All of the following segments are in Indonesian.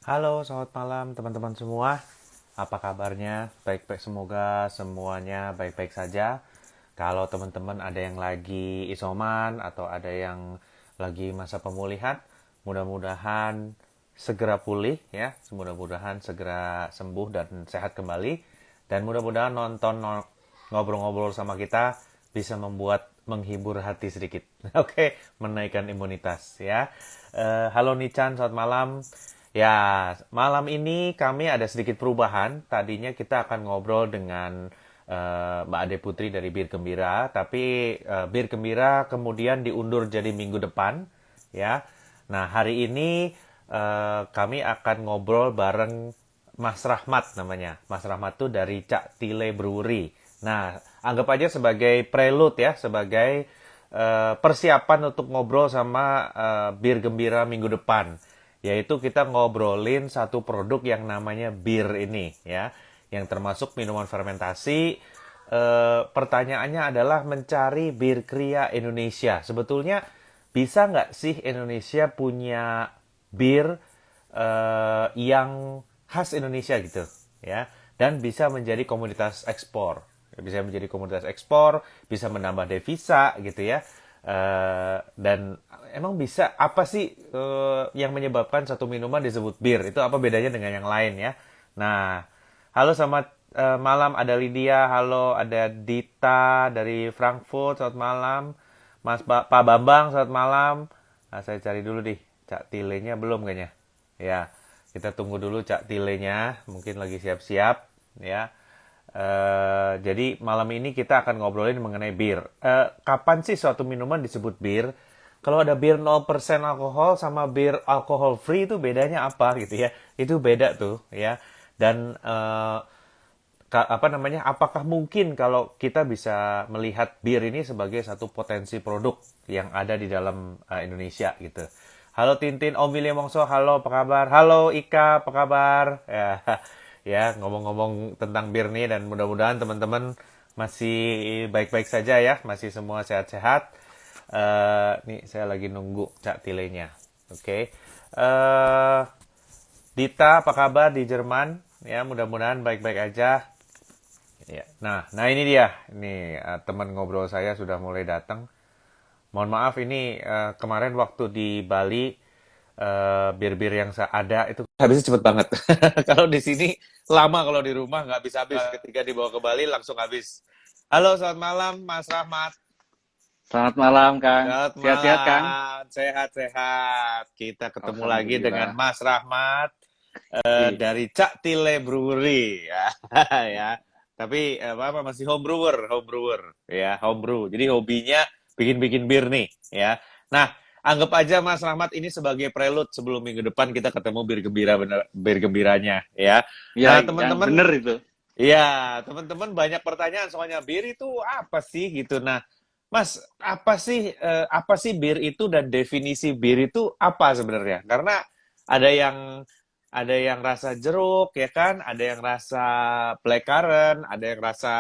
Halo, selamat malam teman-teman semua. Apa kabarnya? Baik-baik, semoga semuanya baik-baik saja. Kalau teman-teman ada yang lagi isoman atau ada yang lagi masa pemulihan, mudah-mudahan segera pulih ya. Mudah-mudahan segera sembuh dan sehat kembali. Dan mudah-mudahan nonton ngobrol-ngobrol sama kita bisa membuat menghibur hati sedikit. Oke, menaikkan imunitas ya. Halo Nichan, selamat malam. Ya, malam ini kami ada sedikit perubahan. Tadinya kita akan ngobrol dengan Mbak Ade Putri dari Bir Gembira, tapi Bir Gembira kemudian diundur jadi minggu depan, ya. Nah, hari ini kami akan ngobrol bareng Mas Rahmat namanya. Mas Rahmat tuh dari Cak Tile Brewery. Nah, anggap aja sebagai prelude ya, sebagai persiapan untuk ngobrol sama Bir Gembira minggu depan, yaitu kita ngobrolin satu produk yang namanya bir ini ya, yang termasuk minuman fermentasi. Pertanyaannya adalah mencari bir kria Indonesia. Sebetulnya bisa nggak sih Indonesia punya bir yang khas Indonesia gitu ya, dan bisa menjadi komoditas ekspor, bisa menjadi komoditas ekspor, bisa menambah devisa gitu ya. Dan emang bisa apa sih yang menyebabkan satu minuman disebut bir? Itu apa bedanya dengan yang lain ya? Nah, halo selamat malam, ada Lydia, halo ada Dita dari Frankfurt, selamat malam. Pak Bambang, selamat malam. Nah, saya cari dulu nih, Cak Tilenya belum kayaknya. Ya, kita tunggu dulu Cak Tilenya, mungkin lagi siap-siap ya. Jadi malam ini kita akan ngobrolin mengenai bir. Kapan sih suatu minuman disebut bir? Kalau ada bir 0% alkohol sama bir alkohol free itu bedanya apa gitu ya? Itu beda tuh ya. Dan apa namanya? Apakah mungkin kalau kita bisa melihat bir ini sebagai satu potensi produk yang ada di dalam Indonesia gitu? Halo Tintin, Om William Wongso, halo apa kabar? Halo Ika, apa kabar? Ya, ya ngomong-ngomong tentang bir nih, dan mudah-mudahan teman-teman masih baik-baik saja ya, masih semua sehat-sehat. Nih saya lagi nunggu Cak Tilenya. Oke. Dita, apa kabar di Jerman? Ya, mudah-mudahan baik-baik aja. Ya. Nah ini dia. Ini teman ngobrol saya sudah mulai datang. Mohon maaf ini kemarin waktu di Bali bir-bir yang ada itu habisnya cepet banget. Kalau di sini lama, kalau di rumah nggak habis-habis. Ketika dibawa ke Bali langsung habis. Halo, selamat malam Mas Rahmat. Selamat malam, Kang. Selamat Sehat-sehat, Kang? malam, sehat-sehat. Kita ketemu lagi dengan Alhamdulillah. Mas Rahmat Ih, dari Cak Tile Brewery ya. Ya. Tapi apa masih home brewer, home brewer ya, home brew. Jadi hobinya bikin-bikin bir nih ya. Nah, anggap aja Mas Rahmat ini sebagai prelude sebelum minggu depan kita ketemu bir gembira, bener, bir gembiranya ya. ya, Nah, yang teman-teman, bener itu. ya, teman-teman banyak pertanyaan soalnya bir itu apa sih gitu. Nah, Mas, apa sih bir itu, dan definisi bir itu apa sebenarnya? Karena ada yang rasa jeruk ya kan, ada yang rasa blackcurrant, ada yang rasa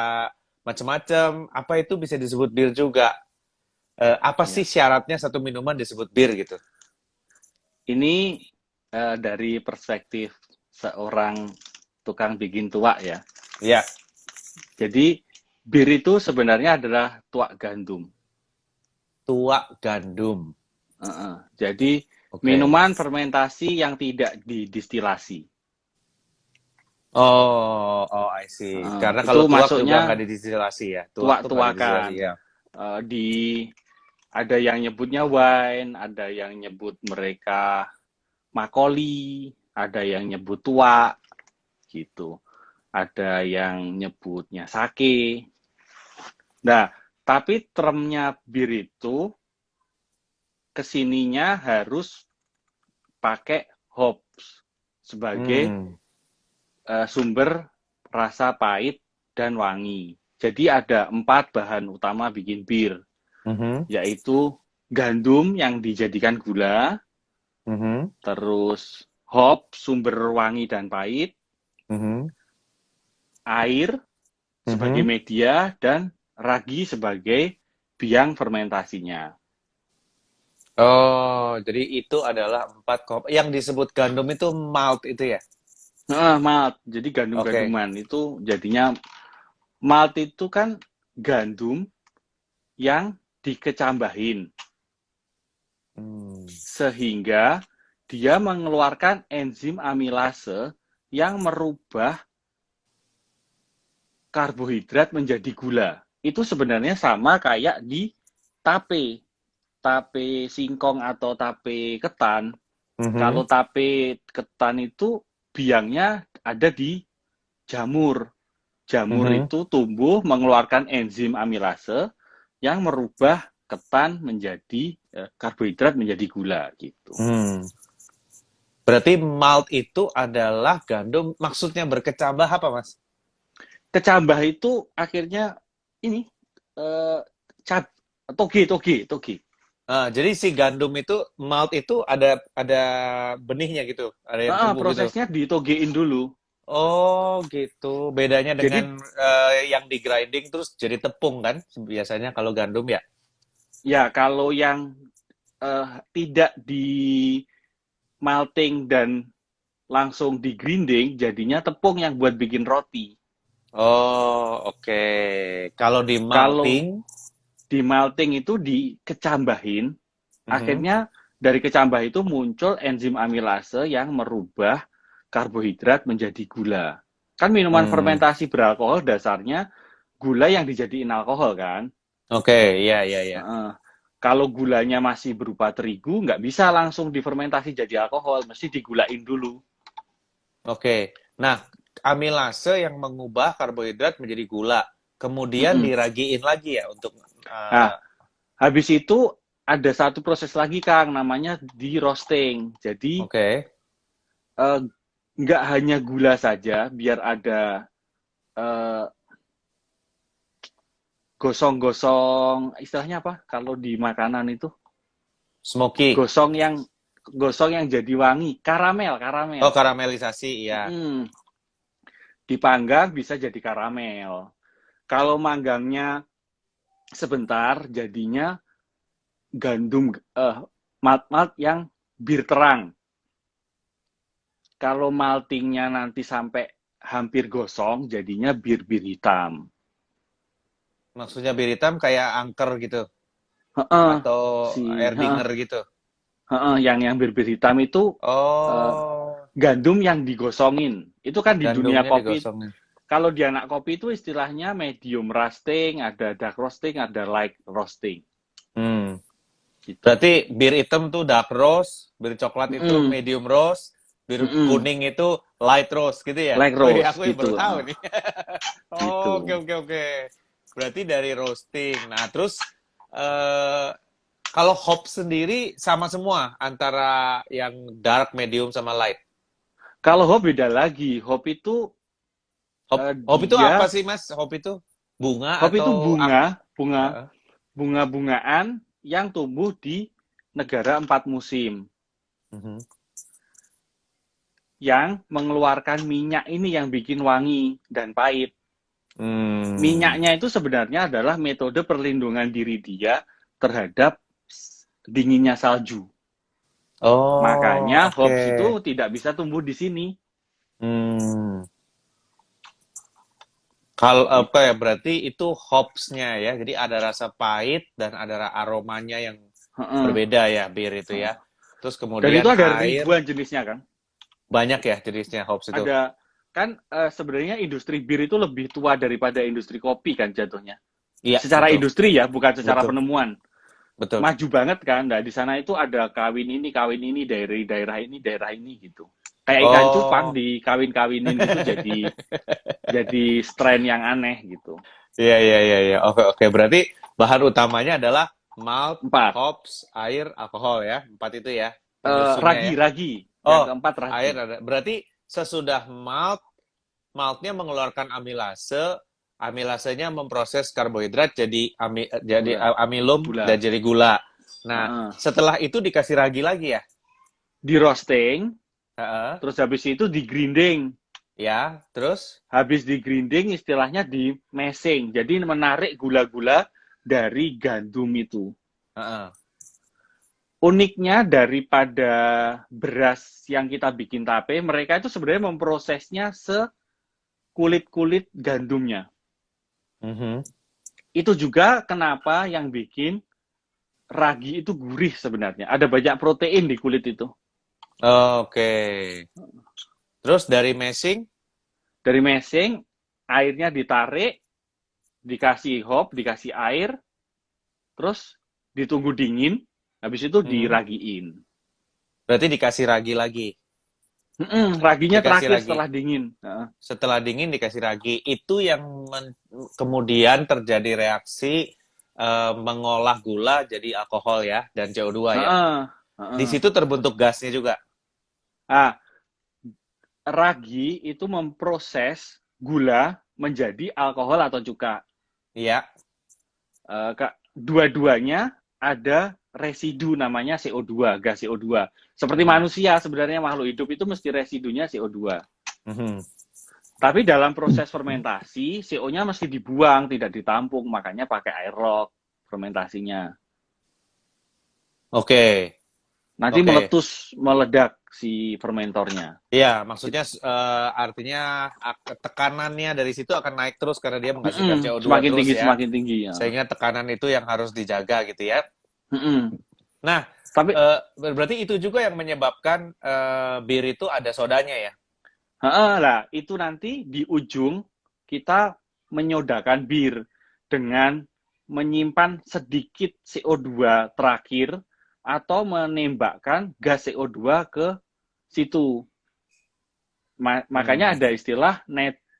macam-macam. Apa itu bisa disebut bir juga? Apa sih Ya. syaratnya satu minuman disebut bir gitu? Ini dari perspektif seorang tukang bikin tuak ya. Ya, Jadi, bir itu sebenarnya adalah tuak gandum. tuak gandum. Jadi, Oke. minuman fermentasi yang tidak didistilasi. Oh, oh, I see. Karena Itu kalau tuak juga masuknya nggak didistilasi ya. Tuak tuh nggak tuak-tuakan. didistilasi ya. Di ada yang nyebutnya wine, ada yang nyebut mereka makoli, ada yang nyebut tua gitu. Ada yang nyebutnya sake. Nah, tapi termnya bir itu kesininya harus pakai hops sebagai Hmm. sumber rasa pahit dan wangi. Jadi ada 4 bahan utama bikin bir, Mhm. yaitu gandum yang dijadikan gula, Mhm. terus hop sumber wangi dan pahit, Mhm. air sebagai Mhm. media, dan ragi sebagai biang fermentasinya. Oh, jadi itu adalah empat yang disebut gandum itu malt itu ya? Nah, malt. Jadi Oke. gandum-ganduman itu jadinya malt itu kan gandum yang dikecambahin Hmm. sehingga dia mengeluarkan enzim amilase yang merubah karbohidrat menjadi gula. Itu sebenarnya sama kayak di tape. Tape singkong atau tape ketan. Mhm. Kalau tape ketan itu biangnya ada di jamur. Jamur Mhm. itu tumbuh mengeluarkan enzim amilase yang merubah ketan menjadi karbohidrat menjadi gula gitu. Hmm. Berarti malt itu adalah gandum, maksudnya berkecambah apa, Mas? Kecambah itu akhirnya ini eh, cab toge toge toge. Jadi si gandum itu malt itu ada benihnya gitu, ada yang tumbuh gitu. Prosesnya ditogein dulu. Oh, gitu. Bedanya dengan Jadi yang di grinding terus jadi tepung kan? Biasanya kalau gandum ya. ya kalau yang tidak di malting dan langsung di grinding jadinya tepung yang buat bikin roti. Oh, oke. Kalau di Kalau malting, di malting itu dikecambahin, mhm, akhirnya dari kecambah itu muncul enzim amilase yang merubah karbohidrat menjadi gula. Kan minuman hmm, fermentasi beralkohol dasarnya gula yang dijadiin alkohol kan. oke, iya, iya, iya. Heeh. Kalau gulanya masih berupa terigu, nggak bisa langsung difermentasi jadi alkohol, mesti digulain dulu. Oke. Nah, amilase yang mengubah karbohidrat menjadi gula, kemudian Mm-mm. diragiin lagi ya untuk Nah, habis itu ada satu proses lagi Kang, namanya di roasting. Jadi oke. eh, nggak hanya gula saja, biar ada eh, gosong-gosong, istilahnya apa? Kalau di makanan itu Smoky. gosong yang jadi wangi, karamel, karamel. Oh, karamelisasi, ya. Mm-mm. Dipanggang bisa jadi karamel. Kalau manggangnya sebentar, jadinya gandum malt-malt yang bir terang. Kalau maltingnya nanti sampai hampir gosong, jadinya bir-bir hitam. Maksudnya bir hitam kayak angker gitu Heeh, atau heeh, Erdinger gitu. heeh, yang bir-bir hitam itu eh, Oh, gandum yang digosongin. Itu kan di dunia gandumnya kopi. digosongin. Kalau di anak kopi itu istilahnya medium roasting, ada dark roasting, ada light roasting. Hmm. Gitu. Berarti bir hitam tuh dark roast, bir coklat itu Mm-mm, medium roast, bir mm-mm. kuning itu light roast gitu ya? Light Wih, roast aku yang baru gitu. tahu nih. Oh, oke Gitu. oke oke. Berarti dari roasting. Nah, terus eh kalau hop sendiri sama semua antara yang dark, medium sama light. Kalau hop beda lagi. Hop itu Hop itu apa dia sih, Mas? Hop itu bunga hop itu atau bunga Heeh. bunga-bungaan yang tumbuh di negara empat musim Mhm. yang mengeluarkan minyak ini yang bikin wangi dan pahit. Hmm. Minyaknya itu sebenarnya adalah metode perlindungan diri dia terhadap dinginnya salju. Makanya Oh, hops itu oke. tidak bisa tumbuh di sini. Hmm. Kalau apa ya Gitu. berarti itu hops-nya ya. Jadi ada rasa pahit dan ada aromanya yang Heeh. berbeda ya bir itu ya. Terus Dan itu kemudian ada air ribuan jenisnya kan. banyak ya jenisnya hops itu. Ada kan sebenarnya industri bir itu lebih tua daripada industri kopi kan jatuhnya. Iya, Secara betul. industri ya, bukan secara Betul. penemuan. Betul. Maju banget kan. Nah, di sana itu ada kawin ini dari daerah ini gitu. Kayak ikan cupang Oh. dikawin-kawinin gitu jadi strain yang aneh gitu. Iya, iya, iya, iya. Oke, oke. Berarti bahan utamanya adalah malt, Empat, hops, air, alkohol ya. Empat itu ya. Penyusunnya ya. ragi. Yang Oh, keempat air ragi. ada. Berarti sesudah maltnya mengeluarkan amilase, amilasenya memproses karbohidrat jadi Gula. amilum Gula. dan jadi gula. Nah, Heeh. setelah itu dikasih ragi lagi ya. Di roasting, Heeh. terus habis itu di grinding. Ya, terus Habis di grinding istilahnya di meshing. Jadi menarik gula-gula dari gandum itu. heeh. uniknya daripada beras yang kita bikin tape, mereka itu sebenarnya memprosesnya sekulit-kulit gandumnya. Mhm. Itu juga kenapa yang bikin ragi itu gurih sebenarnya. Ada banyak protein di kulit itu. Oke. Terus dari meshing, Dari meshing, airnya ditarik, dikasih hop, dikasih air, terus ditunggu dingin, habis itu mhm. diragiin. Berarti dikasih ragi lagi. Raginya Dikasih terakhir ragi. setelah dingin. Heeh. Setelah dingin dikasih ragi. Itu yang kemudian terjadi reaksi mengolah gula jadi alkohol ya dan CO2 ya. Heeh. Di Heeh. situ terbentuk gasnya juga. Ah, ragi itu memproses gula menjadi alkohol atau cuka. Iya. Dua-duanya ada residu namanya CO2, gas CO2. Seperti Mhm. manusia sebenarnya makhluk hidup itu mesti residunya CO2. Mhm. Tapi dalam proses fermentasi, CO-nya mesti dibuang, tidak ditampung, makanya pakai aerok fermentasinya. Oke. Nanti Oke. meletus, meledak si fermentornya. Iya, maksudnya artinya tekanannya dari situ akan naik terus karena dia menghasilkan CO2 terus ya. Semakin tinggi ya. Sehingga tekanan itu yang harus dijaga gitu ya. Mm-mm. Nah, Tapi berarti itu juga yang menyebabkan bir itu ada sodanya ya? lah itu nanti di ujung kita menyodakan bir dengan menyimpan sedikit CO2 terakhir atau menembakkan gas CO2 ke situ. Makanya Hmm. ada istilah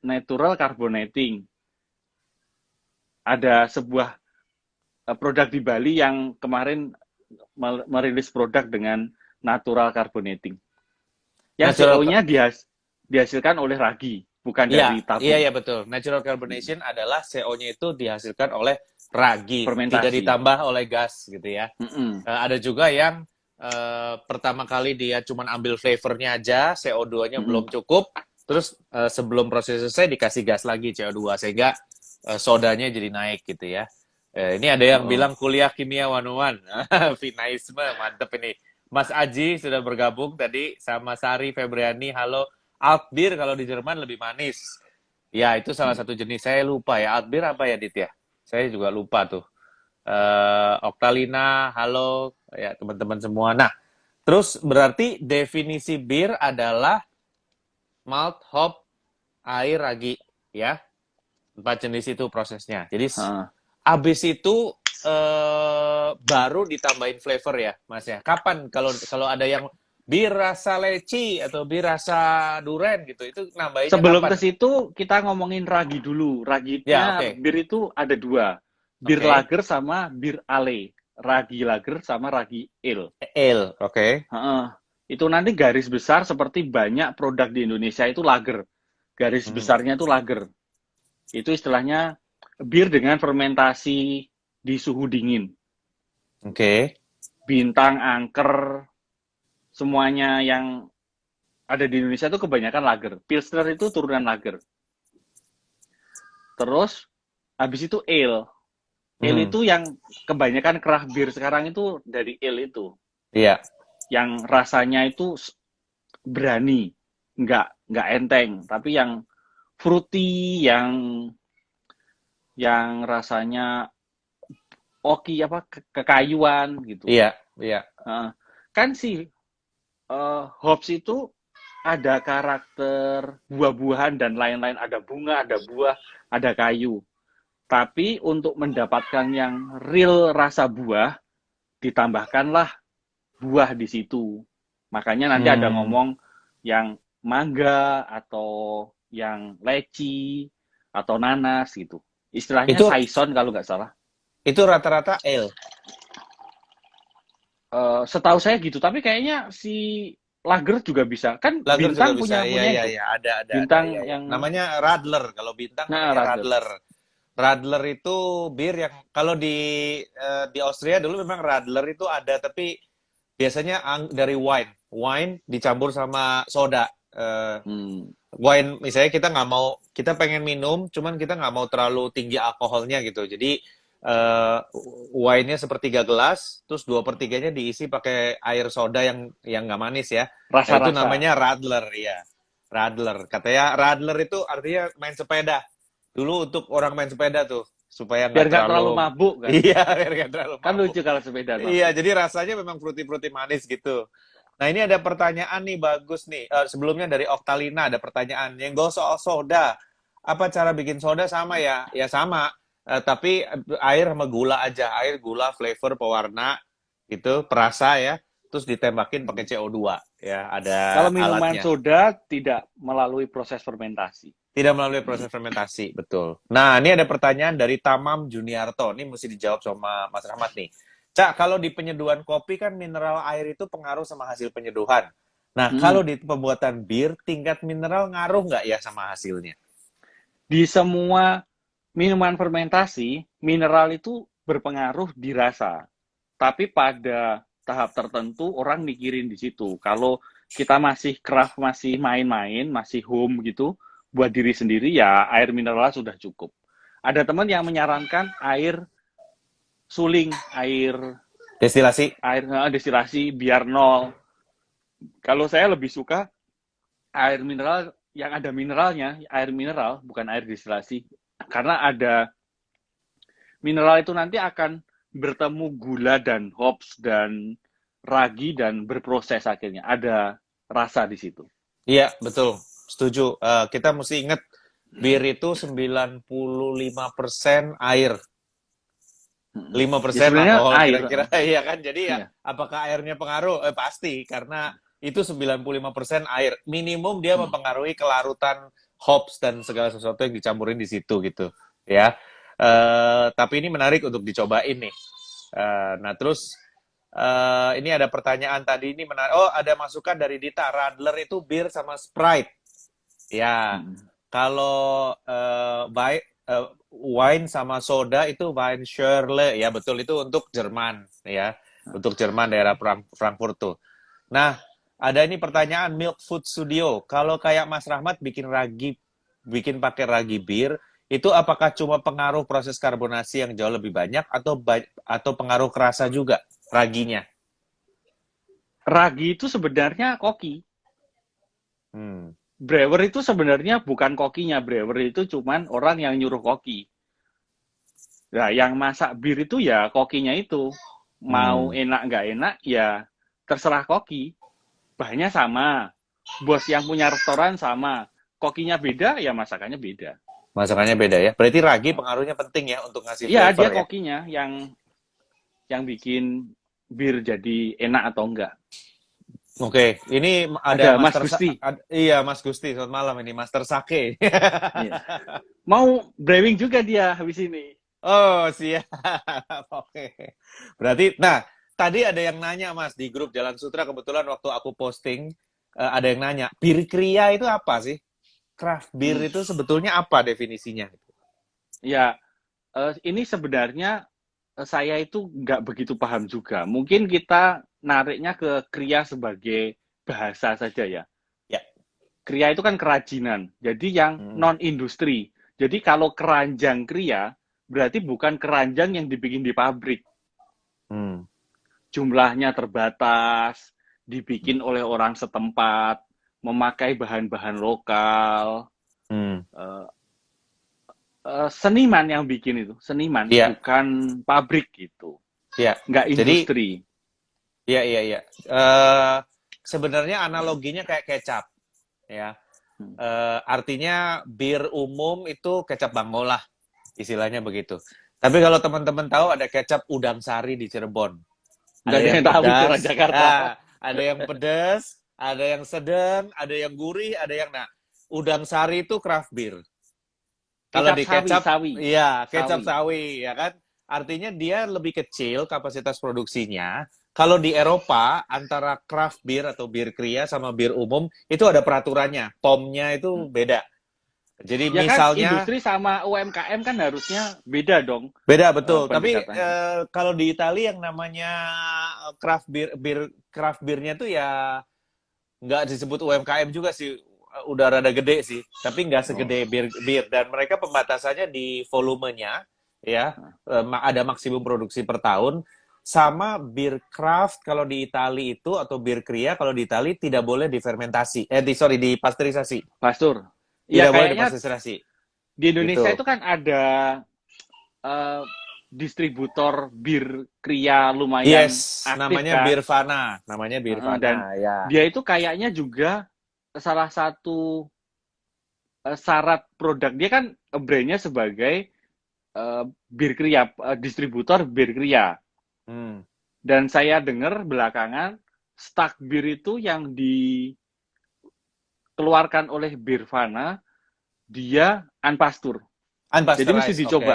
natural carbonating. Ada sebuah produk di Bali yang kemarin merilis produk dengan natural carbonating. Yang Natural, CO-nya dihasilkan oleh ragi, bukan iya, dari iya, tabung. iya betul. Natural carbonation adalah CO-nya itu dihasilkan oleh ragi, tidak Fermentasi. ditambah oleh gas gitu ya. Mm-mm. Ada juga yang pertama kali dia cuma ambil flavornya aja, CO2-nya belum Mm-mm. cukup, terus sebelum proses selesai dikasih gas lagi CO2 sehingga sodanya jadi naik gitu ya. Ini ada yang Oh. bilang kuliah kimia 101. Finaisme, mantep ini. Mas Aji sudah bergabung tadi sama Sari Febriani. Halo, Altbier kalau di Jerman lebih manis. Ya, itu salah satu jenis. Saya lupa ya. Altbier apa ya, Dit ya? Saya juga lupa tuh. Oktalina, halo ya teman-teman semua. Nah, terus berarti definisi bir adalah malt, hop, air, ragi, ya. Empat jenis itu prosesnya. Jadi Uh. abis itu baru ditambahin flavor ya, Mas ya. Kapan kalau kalau ada yang bir rasa leci atau bir rasa duren gitu, itu nambahinnya Sebelum ke kapan? situ, kita ngomongin ragi dulu. Ya, Raginya, oke. bir itu ada dua. Bir Oke. lager sama bir ale. Ragi lager sama ragi ale. Ale, oke. Heeh. Itu nanti garis besar seperti banyak produk di Indonesia itu lager. Garis Hmm. besarnya itu lager. Itu istilahnya bir dengan fermentasi di suhu dingin. Oke. Bintang, angker, semuanya yang ada di Indonesia itu kebanyakan lager. Pilsner itu turunan lager. Terus habis itu ale. Ale Hmm. itu yang kebanyakan craft beer sekarang itu dari ale itu. Iya. Yang rasanya itu berani, nggak enteng, tapi yang fruity, yang rasanya oki apa kekayuan gitu. Iya, iya. Kan si hops itu ada karakter buah-buahan dan lain-lain, ada bunga, ada buah, ada kayu. Tapi untuk mendapatkan yang real rasa buah, ditambahkanlah buah di situ. Makanya nanti ada Hmm. ngomong yang mangga atau yang leci atau nanas gitu. Istilahnya Itu saison kalau nggak salah. itu rata-rata ale. Setahu saya gitu, tapi kayaknya si Lager juga bisa. Kan Lager juga Bintang bisa. punya Iya, punya iya, itu. iya. Ada. Iya, Bintang iya. yang Namanya Radler. Kalau bintang namanya Radler. Radler. Radler itu bir yang kalau di Austria dulu memang Radler itu ada, tapi biasanya dari wine. Wine dicampur sama soda. Hmm. Wine misalnya kita nggak mau, kita pengen minum, cuman kita nggak mau terlalu tinggi alkoholnya gitu. Jadi eh, wine-nya sepertiga gelas, terus 2/3-nya diisi pakai air soda yang nggak manis ya. Nah, itu Rasa-rasa. namanya radler ya. Radler. Katanya radler itu artinya main sepeda. Dulu untuk orang main sepeda tuh supaya Biar nggak nggak terlalu terlalu mabuk kan. iya biar nggak terlalu Kan mabuk. lucu kalau sepedaan Iya, mabuk. jadi rasanya memang fruity-fruity manis gitu. Nah, ini ada pertanyaan nih bagus nih. Sebelumnya dari Oktalina ada pertanyaan yang gue soal soda. Apa cara bikin soda sama ya? Ya sama. Tapi air sama gula aja. Air, gula, flavor, pewarna gitu, perasa ya. Terus ditembakin pakai CO2 ya. Ada Kalau minuman alatnya. soda tidak melalui proses fermentasi. Tidak melalui proses fermentasi, betul. Nah, ini ada pertanyaan dari Tamam Juniarto. Ini mesti dijawab sama Mas Rahmat nih. Cak, kalau di penyeduhan kopi kan mineral air itu pengaruh sama hasil penyeduhan. Nah, kalau Hmm. di pembuatan bir, tingkat mineral ngaruh nggak ya sama hasilnya? Di semua minuman fermentasi, mineral itu berpengaruh di rasa. Tapi pada tahap tertentu orang mikirin di situ. Kalau kita masih craft, masih main-main, masih home gitu, buat diri sendiri ya air mineral sudah cukup. Ada teman yang menyarankan air suling, Destilasi? air destilasi biar nol. Kalau saya lebih suka air mineral yang ada mineralnya, air mineral bukan air destilasi. Karena ada mineral itu nanti akan bertemu gula dan hops dan ragi dan berproses akhirnya. Ada rasa di situ. Iya, betul. Setuju. Kita mesti ingat, bir itu 95% air. Ya 5% sebenarnya alkohol air. kira-kira. Iya kan? Jadi ya, Ya. apakah airnya pengaruh? Pasti, karena itu 95% air. Minimum dia mempengaruhi kelarutan hops dan segala sesuatu yang dicampurin di situ gitu. Ya. Tapi ini menarik untuk dicobain nih. Nah, terus ini ada pertanyaan tadi ini menarik. Oh, ada masukan dari Dita. Radler itu bir sama Sprite. Ya, kalau wine sama soda itu Weinschorle, ya betul itu untuk Jerman, ya, untuk Jerman daerah Frankfurt tuh. Nah, ada ini pertanyaan Milk Food Studio. Kalau kayak Mas Rahmat bikin pakai ragi bir, itu apakah cuma pengaruh proses karbonasi yang jauh lebih banyak atau pengaruh kerasa juga raginya? Ragi itu sebenarnya koki. Hmm. Brewer itu sebenarnya bukan kokinya. Brewer itu cuman orang yang nyuruh koki. Nah, yang masak bir itu ya kokinya itu. Mau Hmm. enak nggak enak ya terserah koki. Bahannya sama. Bos yang punya restoran sama. Kokinya beda ya masakannya beda. Masakannya beda ya. Berarti ragi pengaruhnya penting ya untuk ngasih Iya, flavor dia ya. kokinya yang bikin bir jadi enak atau enggak. Oke, ini ada Ada Mas Master Gusti. iya Mas Gusti, selamat malam ini Master Sake. Iya. Mau brewing juga dia habis ini. Oh, siap. Oke. Berarti nah, tadi ada yang nanya Mas di grup Jalan Sutra kebetulan waktu aku posting ada yang nanya, bir kria itu apa sih? Craft beer Hmm. itu sebetulnya apa definisinya? Ya, ini sebenarnya saya itu nggak begitu paham juga. Mungkin kita nariknya ke kriya sebagai bahasa saja ya. Ya. Kriya itu kan kerajinan, jadi yang Hmm. non industri. Jadi kalau keranjang kriya berarti bukan keranjang yang dibikin di pabrik. Hmm. Jumlahnya terbatas, dibikin oleh orang setempat, memakai bahan-bahan lokal. Hmm. Seniman yang bikin itu, seniman, Iya, bukan pabrik gitu. iya. Nggak Jadi, industri. iya, iya, iya. Sebenarnya analoginya kayak kecap, ya. Artinya bir umum itu kecap Bangolah, istilahnya begitu. Tapi kalau teman-teman tahu ada kecap Udang Sari di Cirebon. Nggak Ada ada yang yang tahu itu orang pedas, Jakarta. ada yang pedas, ada yang sedang, ada yang gurih, ada yang nah. Udang Sari itu craft beer. Kalau Kecap di sawi, kecap, sawi. iya, kecap Sawi. sawi, ya kan? Artinya dia lebih kecil kapasitas produksinya. Kalau di Eropa, antara craft beer atau bir kria sama bir umum, itu ada peraturannya. POM-nya itu beda. Jadi Ya kan misalnya, industri sama UMKM kan harusnya beda dong beda betul. Tapi pendekatannya. kalau di Italia yang namanya craft craft beer-nya tuh ya nggak disebut UMKM juga sih, udah rada gede sih, tapi nggak Oh. segede bir. Dan mereka pembatasannya di volumenya, ya, ada maksimum produksi per tahun. Sama bir craft kalau di Itali itu atau bir kria kalau di Itali tidak boleh difermentasi. Sorry, dipasteurisasi. Pastur. Ya Tidak boleh kayaknya dipasteurisasi. di Indonesia Gitu. itu kan ada eh, distributor bir kria Yes, lumayan aktif namanya kan. Birvana. Namanya Birvana, Dan ya. dia itu kayaknya juga salah satu syarat produk dia kan brandnya sebagai bir kria, distributor bir kria. Hmm. Dan saya dengar belakangan stak bir itu yang dikeluarkan oleh Birvana dia unpastur. Jadi mesti Unpasteurized, oke. dicoba.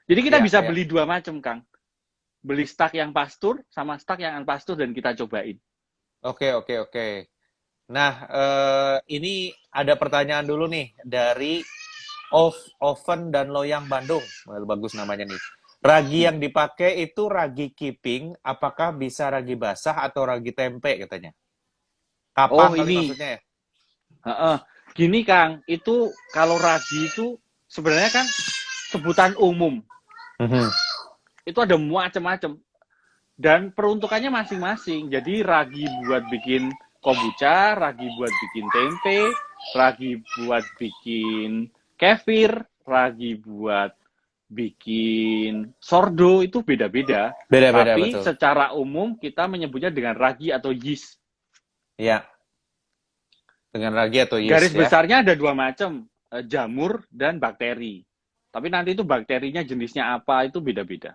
Jadi kita Ya, bisa ya. beli dua macam, Kang. Beli stak yang pastur sama stak yang unpastur dan kita cobain. Oke, oke, oke. Nah, ini ada pertanyaan dulu nih dari Oven dan Loyang Bandung. Well, bagus namanya nih. Ragi yang dipakai itu ragi keeping, apakah bisa ragi basah atau ragi tempe katanya? Kapang Oh kali ini, maksudnya ya? gini Kang, itu kalau ragi itu sebenarnya kan sebutan umum. Mhm. Itu ada macam-macam dan peruntukannya masing-masing. Jadi ragi buat bikin kombucha, ragi buat bikin tempe, ragi buat bikin kefir, ragi buat bikin sordo itu beda-beda. Beda-beda Tapi betul. secara umum kita menyebutnya dengan ragi atau yeast. Ya, dengan ragi atau Garis yeast ya. besarnya ada dua macam, jamur dan bakteri. Tapi nanti itu bakterinya jenisnya apa itu beda-beda.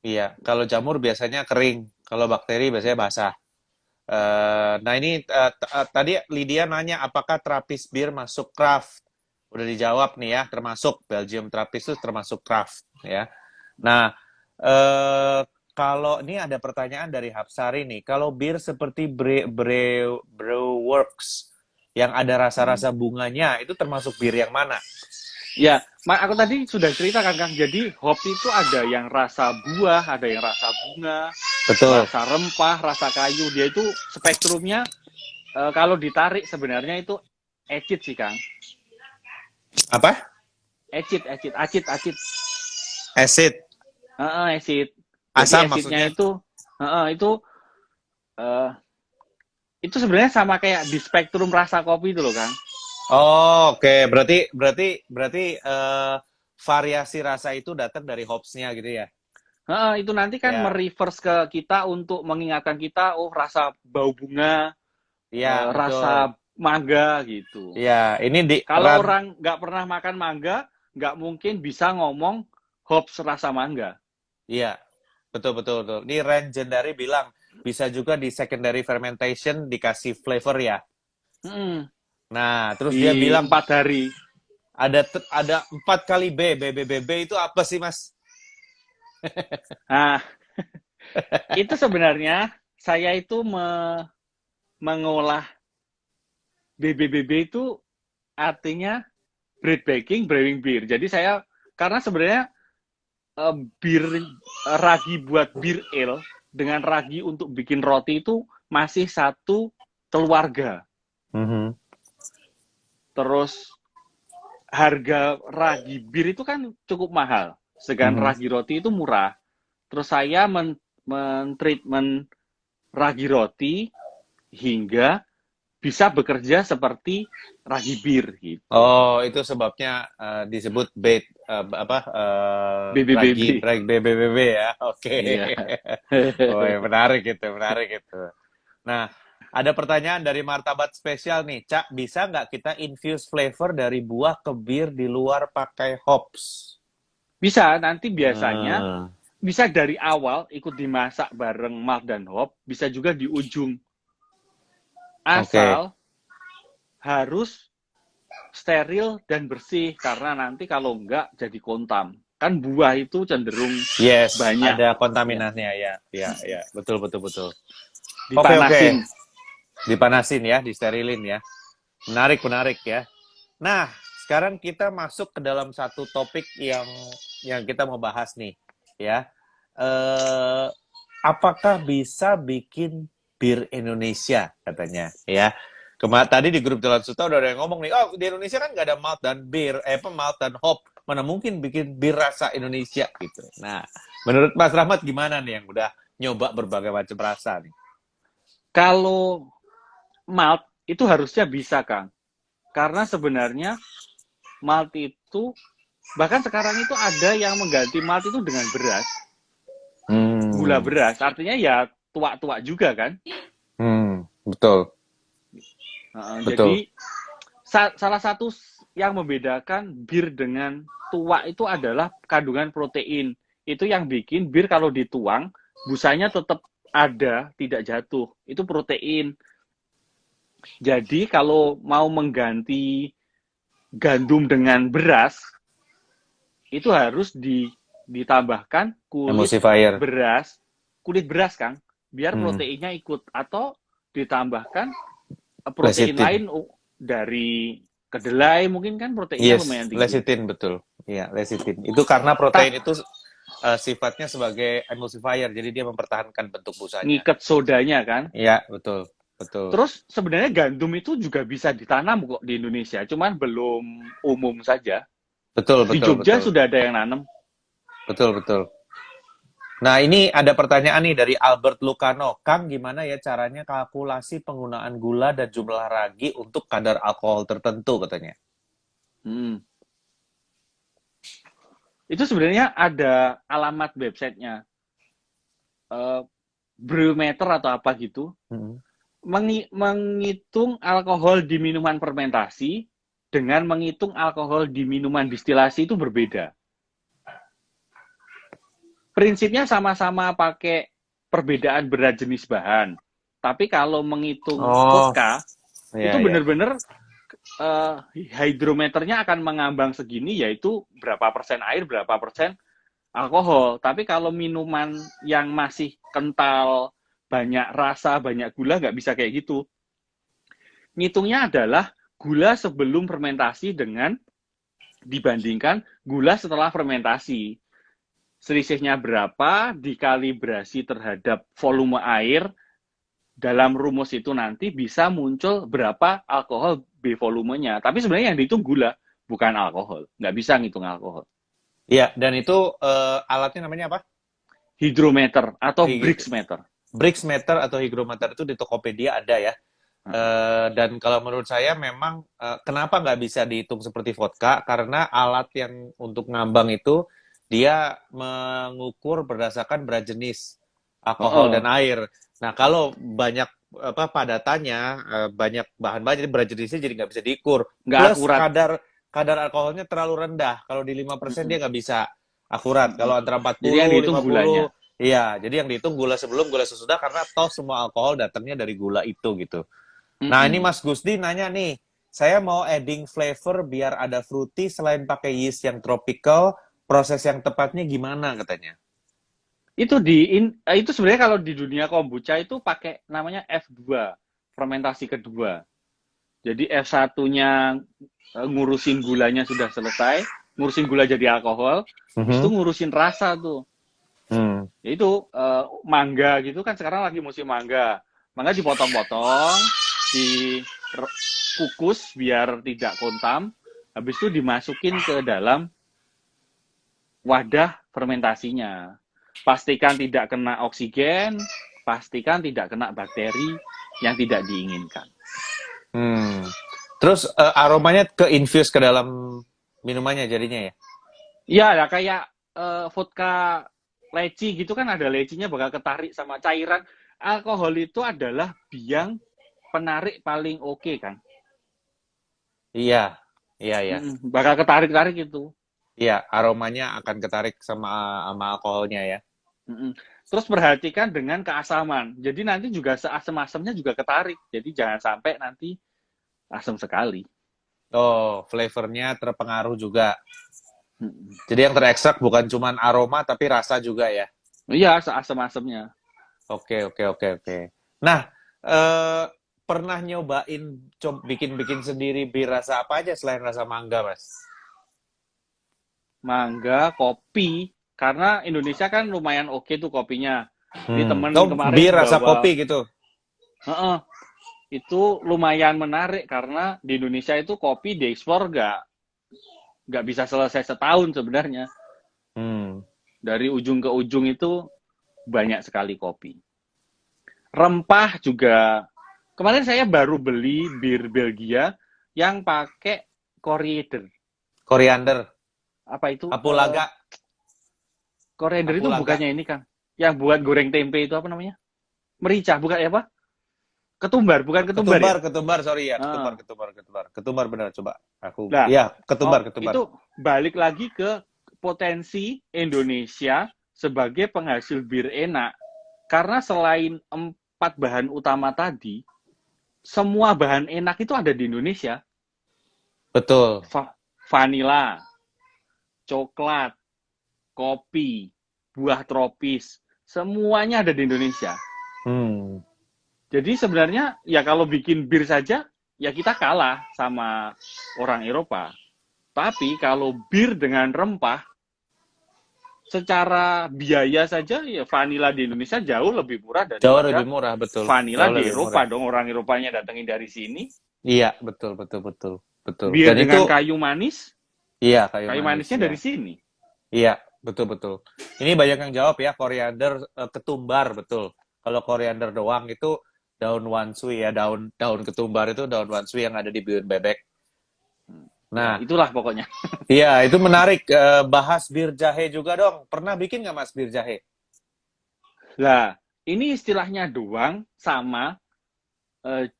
Iya, kalau jamur biasanya kering, kalau bakteri biasanya basah. Nah ini tadi Lydia nanya apakah Trappist Beer masuk craft? Udah dijawab nih ya, termasuk Belgium Trappist itu termasuk craft ya. Nah, eh, kalau ini ada pertanyaan dari Hapsari nih, kalau bir seperti Brewworks yang ada Hmm. rasa-rasa bunganya itu termasuk bir yang mana? Ya, aku tadi sudah cerita kan Kang. Jadi hops itu ada yang rasa buah, ada yang rasa bunga, Betul. rasa rempah, rasa kayu. Dia itu spektrumnya kalau ditarik sebenarnya itu acid sih Kang. Apa? Acid. Acid, Acid. Jadi asam acidnya maksudnya. itu eh, itu sebenarnya sama kayak di spektrum rasa kopi itu loh Kang. Oh, oke. Berarti variasi rasa itu datang dari hops-nya gitu ya. Itu nanti kan Ya, mereverse ke kita untuk mengingatkan kita, oh rasa bau bunga, iya betul. rasa mangga gitu. Iya, ini di Kalau run. orang nggak pernah makan mangga, nggak mungkin bisa ngomong hops rasa mangga. Iya, betul betul betul. Ini Legendary bilang bisa juga di secondary fermentation dikasih flavor ya. Hmm, Nah, terus dia di bilang 4 hari. ada 4 kali B itu apa sih Mas? Nah, itu sebenarnya saya itu mengolah BBBB itu artinya bread baking, brewing beer. Jadi saya karena sebenarnya bir ragi buat bir ale dengan ragi untuk bikin roti itu masih satu keluarga. Mhm. Terus harga ragi bir itu kan cukup mahal, sedangkan Mhm. ragi roti itu murah. Terus saya men-treatment ragi roti hingga bisa bekerja seperti ragi bir gitu. Oh, itu sebabnya disebut bait apa ragi BBBB. ragi BBBB ya. Oke. Iya. Oh, ya, menarik itu. Nah, ada pertanyaan dari Martabat Spesial nih, Cak, bisa nggak kita infuse flavor dari buah ke bir di luar pakai hops? Bisa nanti biasanya Hmm, bisa dari awal ikut dimasak bareng malt dan hop, bisa juga di ujung. oke. Asal harus steril dan bersih karena nanti kalau enggak jadi kontam. Kan buah itu cenderung Yes, banyak ada ya, kontaminannya ya, ya, betul betul betul. Oke. dipanasin. Dipanasin ya, disterilin ya. Menarik ya. Nah, sekarang kita masuk ke dalam satu topik yang kita mau bahas nih, ya. Eh, apakah bisa bikin bir Indonesia katanya, ya. Tadi di grup Jalan Suta udah ada yang ngomong nih, oh di Indonesia kan nggak ada malt dan bir, malt dan hop. mana mungkin bikin bir rasa Indonesia gitu. Nah, menurut Mas Rahmat gimana nih yang udah nyoba berbagai macam rasa nih? Kalau malt itu harusnya bisa, Kang. Karena sebenarnya malt itu, bahkan sekarang itu ada yang mengganti malt itu dengan beras, gula Hmm, beras. Artinya ya tua-tua juga kan. betul, Jadi betul. salah satu yang membedakan bir dengan tua itu adalah kandungan protein. Itu yang bikin bir kalau dituang, busanya tetap ada, tidak jatuh. Itu protein. Jadi kalau mau mengganti gandum dengan beras, itu harus ditambahkan Emulsifier, kulit beras, Kang, biar hmm, proteinnya ikut. Atau ditambahkan protein lain lecithin. dari kedelai, mungkin kan proteinnya Yes, lumayan tinggi. lecithin betul. Iya, lecithin. Itu karena Tak protein itu sifatnya sebagai emulsifier, jadi dia mempertahankan bentuk busanya. ngikat sodanya kan. Iya, betul, betul, Terus sebenarnya gandum itu juga bisa ditanam kok di Indonesia, cuman belum umum saja. betul, Di betul, Jogja betul, sudah ada yang nanam. betul, betul. Nah, ini ada pertanyaan nih dari Albert Lucano. Kang, gimana ya caranya kalkulasi penggunaan gula dan jumlah ragi untuk kadar alkohol tertentu, katanya. Hmm. Itu sebenarnya ada alamat websitenya, uh, Brewmeter atau apa gitu, Hmm. menghitung alkohol di minuman fermentasi dengan menghitung alkohol di minuman distilasi itu berbeda. Prinsipnya sama-sama pakai perbedaan berat jenis bahan. Tapi kalau menghitung Oh, vodka, iya, itu iya. benar-benar hidrometernya akan mengambang segini, yaitu berapa persen air, berapa persen alkohol. Tapi kalau minuman yang masih kental, banyak rasa, banyak gula, nggak bisa kayak gitu. Ngitungnya adalah gula sebelum fermentasi dengan dibandingkan gula setelah fermentasi. Selisihnya berapa, dikalibrasi terhadap volume air, dalam rumus itu nanti bisa muncul berapa alkohol B volumenya. Tapi sebenarnya yang dihitung gula, bukan alkohol. Nggak bisa ngitung alkohol. Iya, dan itu alatnya namanya apa? Hidrometer atau Hig- Brixmeter. Brixmeter atau hygrometer itu di Tokopedia ada ya. Dan kalau menurut saya memang kenapa nggak bisa dihitung seperti vodka? Karena alat yang untuk ngambang itu dia mengukur berdasarkan berat jenis alkohol dan Oh, air. Nah, kalau banyak apa padatannya, banyak bahan-bahan jadi berat jenisnya jadi nggak bisa diukur. nggak Plus akurat. kadar kadar alkoholnya terlalu rendah. Kalau di 5% dia nggak bisa akurat. Kalau antara Jadi yang 40, dihitung 50, gulanya. iya. Jadi yang dihitung gula sebelum, gula sesudah karena toh semua alkohol datangnya dari gula itu gitu. Nah, ini Mas Gusdi nanya nih, saya mau adding flavor biar ada fruity selain pakai yeast yang tropical, proses yang tepatnya gimana katanya? Itu sebenarnya kalau di dunia kombucha itu pakai namanya F2, fermentasi kedua. Jadi F1-nya ngurusin gulanya sudah selesai, ngurusin gula jadi alkohol, habis itu Mhm. ngurusin rasa tuh. Hmm. Yaitu mangga gitu kan, sekarang lagi musim mangga. Mangga dipotong-potong, dikukus biar tidak kontam, habis itu dimasukin ke dalam wadah fermentasinya. Pastikan tidak kena oksigen, pastikan tidak kena bakteri yang tidak diinginkan. Hmm. Terus aromanya ke infuse ke dalam minumannya jadinya ya? Iya, ya kayak vodka leci gitu kan, ada lecinya bakal ketarik sama cairan. Alkohol itu adalah biang penarik paling oke kan. Iya, iya, iya. Bakal ketarik-tarik itu. Iya, aromanya akan ketarik sama sama alkoholnya ya. Mm-mm. Terus perhatikan dengan keasaman. Jadi nanti juga seasam-asamnya juga ketarik. Jadi jangan sampai nanti asam sekali. Oh, flavornya terpengaruh juga. Mm-mm. Jadi yang terekstrak bukan cuma aroma tapi rasa juga ya. Iya, seasam-asamnya. Oke, oke, oke, oke. Nah, eh, pernah nyobain bikin-bikin sendiri bir rasa apa aja selain rasa mangga, Mas? Mangga, kopi. Karena Indonesia kan lumayan oke tuh kopinya. Ini temen Oh, bir kemarin rasa bawa, kopi gitu. itu lumayan menarik karena di Indonesia itu kopi diekspor nggak nggak bisa selesai setahun sebenarnya. Hmm. Dari ujung ke ujung itu banyak sekali kopi. Rempah juga. Kemarin saya baru beli bir Belgia yang pakai koriander. Koriander, Apa itu? kapulaga, Koriander itu kapulaga. bukannya ini, Kang. Yang buat goreng tempe itu apa namanya? Merica, bukan apa? Ketumbar, bukan ketumbar Ketumbar, ya? ketumbar, sorry ya, ketumbar, Ah. ketumbar, ketumbar. Ketumbar benar, coba. Aku, Nah, ya, ketumbar, ketumbar. itu balik lagi ke potensi Indonesia sebagai penghasil bir enak. Karena selain 4 bahan utama tadi, semua bahan enak itu ada di Indonesia. Betul. Vanila, coklat, kopi, buah tropis, semuanya ada di Indonesia. Hmm. Jadi sebenarnya ya kalau bikin bir saja, ya kita kalah sama orang Eropa. Tapi kalau bir dengan rempah, secara biaya saja ya vanila di Indonesia jauh lebih murah Jauh lebih daripada murah, betul. vanila Jauh di lebih Eropa murah. dong. Orang Eropanya datangin dari sini. Iya, betul, betul, betul, betul. Bir Dan itu, dengan kayu manis, iya, kayu kayu manis, manisnya ya. dari sini. Iya, betul, betul. Ini banyak yang jawab ya, koriander, ketumbar, betul. Kalau koriander doang itu daun wanshui ya, daun ketumbar itu daun wanshui yang ada di bibir bebek. Ya, Nah, itulah pokoknya. iya, itu menarik. Bahas bir jahe juga dong. Pernah bikin nggak Mas bir jahe? Nah, ini istilahnya doang sama eh,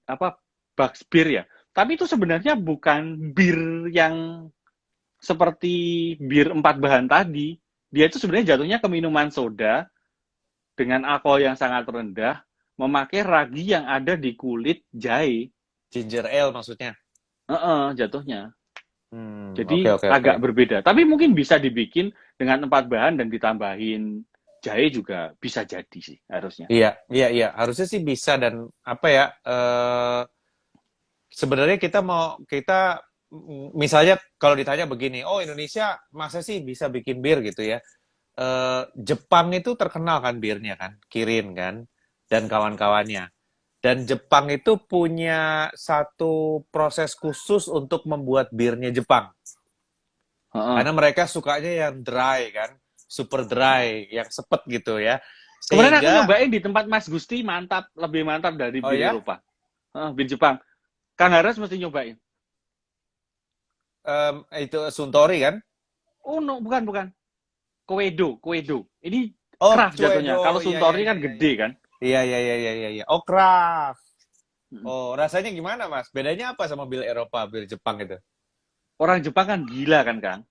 apa Bugs bir ya. Tapi itu sebenarnya bukan bir yang seperti bir 4 bahan tadi. Dia itu sebenarnya jatuhnya ke minuman soda dengan alkohol yang sangat rendah, memakai ragi yang ada di kulit jahe. Ginger ale maksudnya. Jatuhnya. Oke, Jadi oke, oke. agak berbeda. Tapi mungkin bisa dibikin dengan 4 bahan dan ditambahin jahe juga bisa jadi sih harusnya. Iya, iya, iya. Harusnya sih bisa dan apa ya? Sebenarnya kita misalnya kalau ditanya begini, oh Indonesia masa sih bisa bikin bir gitu ya? Jepang itu terkenal kan birnya kan, Kirin kan, dan kawan-kawannya. Dan Jepang itu punya satu proses khusus untuk membuat birnya Jepang. Heeh. Karena mereka sukanya yang dry kan, super dry, yang sepet gitu ya. Kemarin aku Sehingga, nyobain di tempat Mas Gusti, mantap, lebih mantap dari oh bir ya, Eropa. Bir Jepang. Kang Haras mesti nyobain. itu Suntory kan? Oh no, bukan bukan. Koedo, Koedo. Ini Oh, craft jatuhnya. Cuedo, Kalau iya, iya, Suntory iya, kan iya, iya. gede kan. Iya, iya, iya, iya, iya, iya. Oh, craft. Mm. Oh, rasanya gimana, Mas? Bedanya apa sama bir Eropa, bir Jepang itu? Orang Jepang kan gila kan, Kang.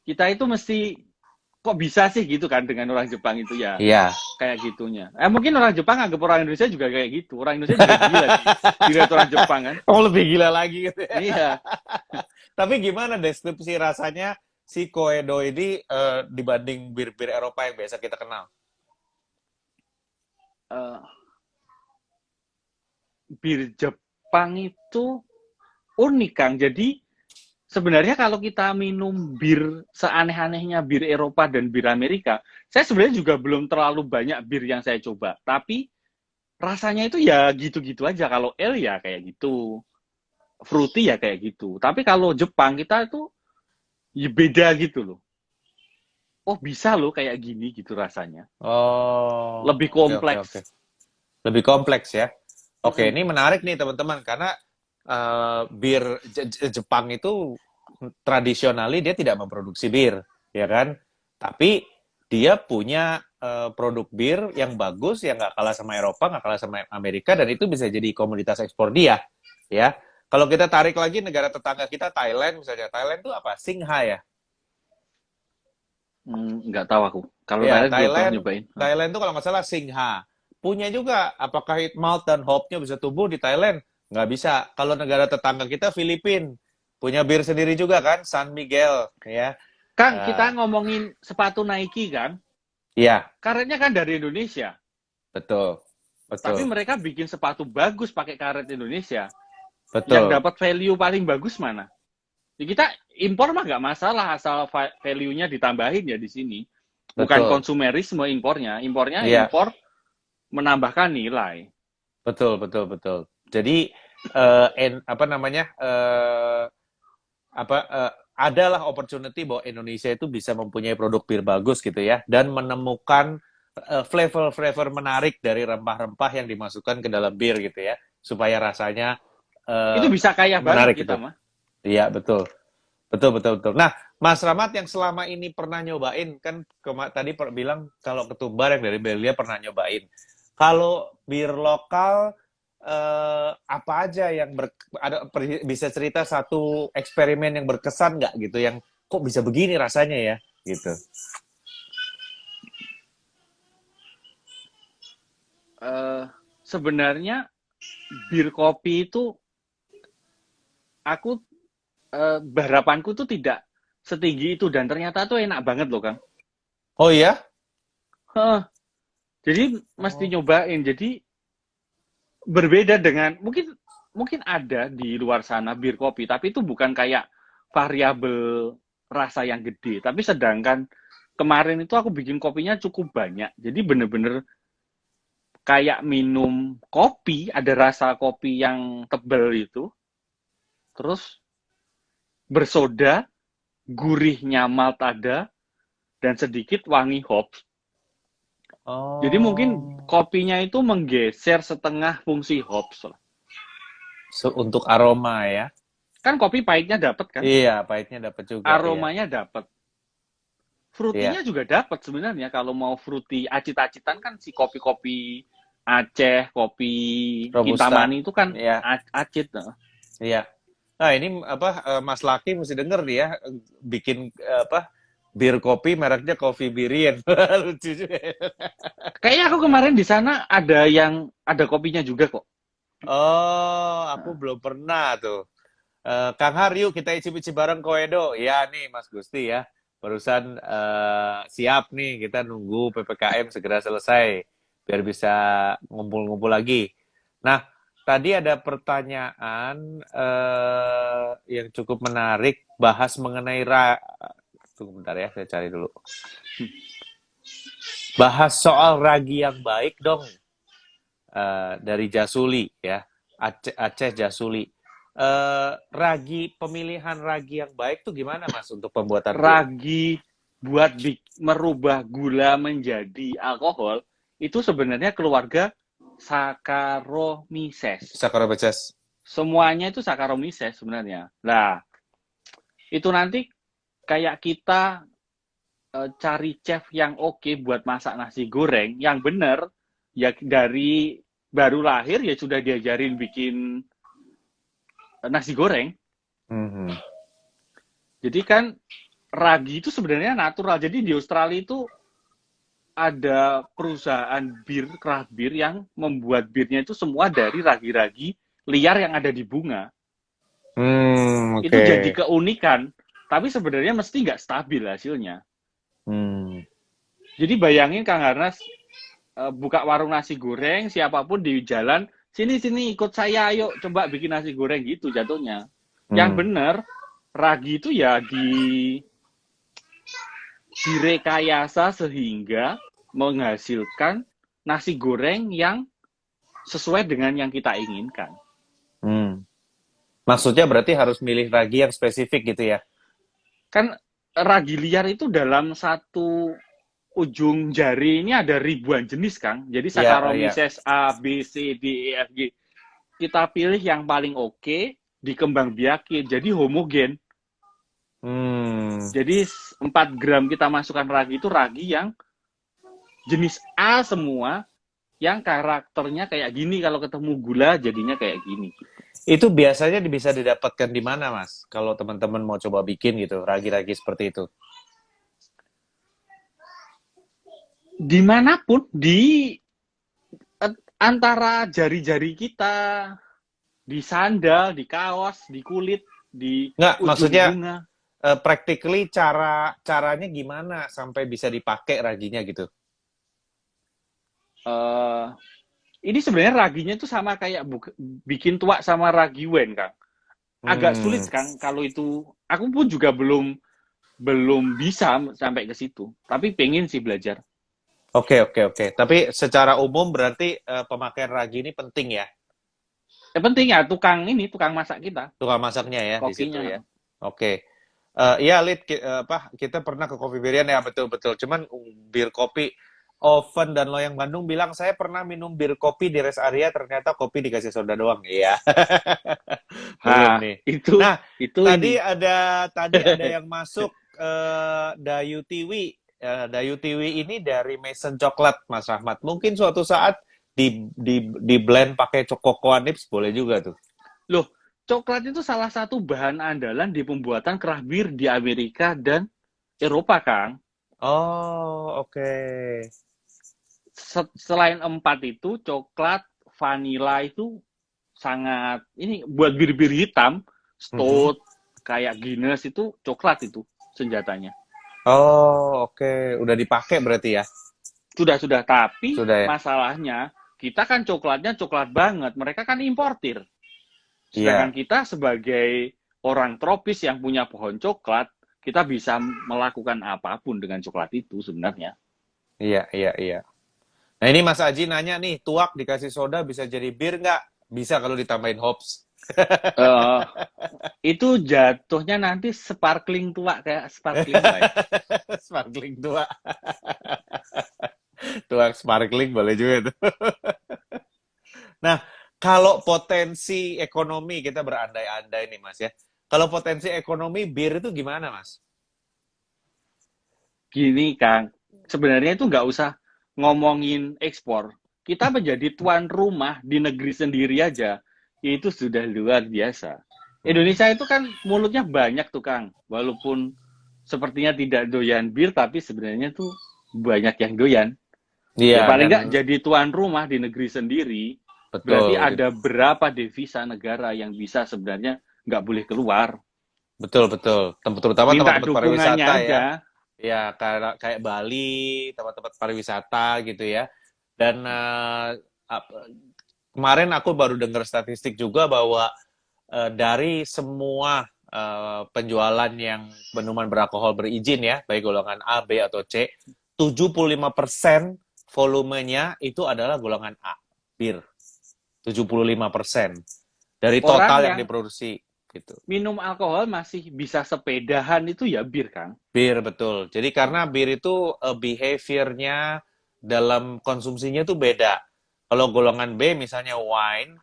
Kita itu mesti kok bisa sih gitu kan dengan orang Jepang itu ya Iya. kayak gitunya. Mungkin orang Jepang anggap orang Indonesia juga kayak gitu. Orang Indonesia juga gila dilihat orang Jepang kan. Oh, lebih gila lagi gitu ya. Iya. Tapi gimana deskripsi rasanya si Koedo ini dibanding bir-bir Eropa yang biasa kita kenal? Eh, bir Jepang itu unik Kang. Jadi sebenarnya kalau kita minum bir seaneh-anehnya bir Eropa dan bir Amerika, saya sebenarnya juga belum terlalu banyak bir yang saya coba. Tapi rasanya itu ya gitu-gitu aja. Kalau ale ya kayak gitu. Fruity ya kayak gitu. Tapi kalau Jepang kita itu ya beda gitu loh. Oh bisa loh kayak gini gitu rasanya. Oh, Lebih oke, oke, oke. kompleks. Lebih kompleks ya. Oke, Mm-mm. ini menarik nih teman-teman karena bir Jepang itu tradisionally dia tidak memproduksi bir, ya kan? Tapi dia punya produk bir yang bagus, yang nggak kalah sama Eropa, nggak kalah sama Amerika, dan itu bisa jadi komoditas ekspor dia, ya. Kalau kita tarik lagi negara tetangga kita, Thailand misalnya, Thailand itu apa? Singha ya? Nggak tahu aku. Kalau Ya, Thailand belum pernah Thailand, nyobain. Thailand itu kalau nggak salah Singha. Punya juga, apakah malt dan hop-nya bisa tumbuh di Thailand? Nggak bisa. Kalau negara tetangga kita, Filipina, punya bir sendiri juga kan, San Miguel, ya. Kang, Uh, kita ngomongin sepatu Nike kan? ya, Karetnya kan dari Indonesia. betul, Tapi betul, mereka bikin sepatu bagus pakai karet Indonesia. Yang betul, dapat value paling bagus mana? Ya kita impor mah nggak masalah asal value-nya ditambahin ya di sini. Bukan betul. konsumerisme impornya. Impornya Iya, impor menambahkan nilai. betul, betul, betul. Jadi apa namanya, adalah opportunity bahwa Indonesia itu bisa mempunyai produk bir bagus gitu ya, dan menemukan flavor-flavor menarik dari rempah-rempah yang dimasukkan ke dalam bir gitu ya, supaya rasanya Itu eh, bisa kaya banget menarik kita gitu. mah. Iya, betul. Betul, betul, betul. Nah, Mas Rahmat yang selama ini pernah nyobain, kan tadi bilang kalau ketumbar yang dari Belgia pernah nyobain. Kalau bir lokal, apa aja yang bisa cerita satu eksperimen yang berkesan nggak gitu, yang kok bisa begini rasanya ya, gitu. Eh, Sebenarnya bir kopi itu aku harapanku tuh tidak setinggi itu dan ternyata tuh enak banget loh Kang. Oh iya? Heh, jadi mesti Oh. nyobain. Jadi berbeda dengan mungkin mungkin ada di luar sana bir kopi, tapi itu bukan kayak variabel rasa yang gede. Tapi sedangkan kemarin itu aku bikin kopinya cukup banyak. Jadi bener-bener kayak minum kopi, ada rasa kopi yang tebel itu, terus bersoda, gurihnya malt ada, dan sedikit wangi hops. Jadi mungkin Oh. kopinya itu menggeser setengah fungsi hops lah. Untuk aroma ya. Kan kopi pahitnya dapat kan? Iya, pahitnya dapat juga, iya. Aromanya dapat. Fruitynya Iya, juga dapat sebenarnya. Kalau mau fruity acit-acitan kan si kopi-kopi Aceh, kopi robusta. Kintamani itu kan Iya. acit. Iya. Nah, ini apa Mas Laki mesti denger nih ya, bikin apa bir kopi mereknya Coffee Birien. Lucu juga, ya. Kayaknya aku kemarin di sana ada yang ada kopinya juga kok. Oh, aku belum pernah tuh. Kang Har, yuk kita icip-icip bareng koedo. Ya nih Mas Gusti ya. Barusan siap nih, kita nunggu PPKM segera selesai biar bisa ngumpul-ngumpul lagi. Nah, tadi ada pertanyaan yang cukup menarik, bahas mengenai tunggu bentar ya, saya cari dulu. Bahas soal ragi yang baik dong, dari Jasuli ya, Aceh Jasuli. Ragi, pemilihan ragi yang baik tuh gimana Mas untuk pembuatan bir? Ragi buat merubah gula menjadi alkohol itu sebenarnya keluarga Saccharomyces. Saccharomyces. Semuanya itu Saccharomyces sebenarnya. Nah, itu nanti kayak kita cari chef yang oke buat masak nasi goreng yang bener ya dari baru lahir ya sudah diajarin bikin nasi goreng. Mhm. Jadi kan ragi itu sebenarnya natural. Jadi di Australia itu ada perusahaan bir, craft beer yang membuat birnya itu semua dari ragi-ragi liar yang ada di bunga. Itu Oke. jadi keunikan, tapi sebenarnya mesti nggak stabil hasilnya. Hmm. Jadi bayangin Kang Harnas buka warung nasi goreng, siapapun di jalan, sini-sini ikut saya, ayo coba bikin nasi goreng gitu jatuhnya. Yang Hmm. bener, ragi itu ya direkayasa sehingga menghasilkan nasi goreng yang sesuai dengan yang kita inginkan. Hmm. Maksudnya berarti harus milih ragi yang spesifik gitu ya? Kan ragi liar itu dalam satu ujung jari ini ada ribuan jenis, Kang. Jadi Iya, iya. Saccharomyces A, B, C, D, E, F, G. Kita pilih yang paling oke, dikembang biakin, jadi homogen. Hmm. Jadi 4 gram kita masukkan ragi itu ragi yang jenis A semua, yang karakternya kayak gini, kalau ketemu gula jadinya kayak gini. Itu biasanya bisa didapatkan di mana, Mas? Kalau teman-teman mau coba bikin gitu, ragi-ragi seperti itu. Dimanapun, di antara jari-jari kita, di sandal, di kaos, di kulit, di Nggak, ujung maksudnya bunga. practically caranya gimana sampai bisa dipakai raginya gitu? Eh, ini sebenarnya raginya itu sama kayak bikin tuak sama ragi wen, Kang. Agak Hmm. sulit, Kang, kalau itu. Aku pun juga belum belum bisa sampai ke situ. Tapi pengen sih belajar. Oke, oke, oke. Tapi secara umum berarti pemakaian ragi ini penting ya? Yang penting ya tukang masak kita, Tukang masaknya ya di situ kokinya. ya. Oke. Iya, Lid, kita pernah ke Kopi Berian ya, betul-betul. Cuman bir kopi, Oven dan Loyang Bandung bilang saya pernah minum bir kopi di rest area, ternyata kopi dikasih soda doang. Iya, belum Nah, nih. itu Nah, itu ini. tadi ada yang masuk Dayu Tiwi. Dayu Tiwi ini dari Mason Coklat, Mas Rahmat. Mungkin suatu saat di blend pakai Cocoa Nips boleh juga tuh. Loh, coklat itu salah satu bahan andalan di pembuatan craft beer di Amerika dan Eropa, Kang. Oh, oke. Selain empat itu, coklat, vanilla itu sangat ini buat bir-bir hitam, Mhm. stout, kayak Guinness itu coklat itu senjatanya. Oh, oke. Udah dipakai berarti ya? Sudah, tapi Sudah ya? masalahnya kita kan coklatnya coklat banget, mereka kan importir. Sedangkan Iya, kita sebagai orang tropis yang punya pohon coklat, kita bisa melakukan apapun dengan coklat itu sebenarnya. iya, iya, iya. Nah ini Mas Aji nanya nih, tuak dikasih soda bisa jadi bir nggak? Bisa kalau ditambahin hops. Uh, itu jatuhnya nanti sparkling tua kayak sparkling wine. Sparkling tuak. Tuak sparkling boleh juga tuh. Nah, kalau potensi ekonomi, kita berandai-andai nih Mas ya. Kalau potensi ekonomi bir itu gimana Mas? Gini, Kang, sebenarnya itu nggak usah ngomongin ekspor. Kita menjadi tuan rumah di negeri sendiri aja, itu sudah luar biasa. Hmm. Indonesia itu kan mulutnya banyak tuh, Kang. Walaupun sepertinya tidak doyan bir, tapi sebenarnya tuh banyak yang doyan. Iya, Ya paling dan nggak jadi tuan rumah di negeri sendiri, berarti betul, ada berapa devisa negara yang bisa sebenarnya nggak boleh keluar. betul, betul. Terutama Minta tempat-tempat dukungannya pariwisata ya. aja. Ya, kayak Bali, tempat-tempat pariwisata gitu ya. Dan kemarin aku baru dengar statistik juga bahwa dari semua penjualan yang minuman beralkohol berizin ya, baik golongan A, B, atau C, 75% volumenya itu adalah golongan A, bir. 75% dari Orang total yang yang diproduksi gitu. minum alkohol masih bisa sepedahan itu ya bir, Kang. Bir, betul. Jadi karena bir itu behavior-nya dalam konsumsinya tuh beda. Kalau golongan B misalnya wine,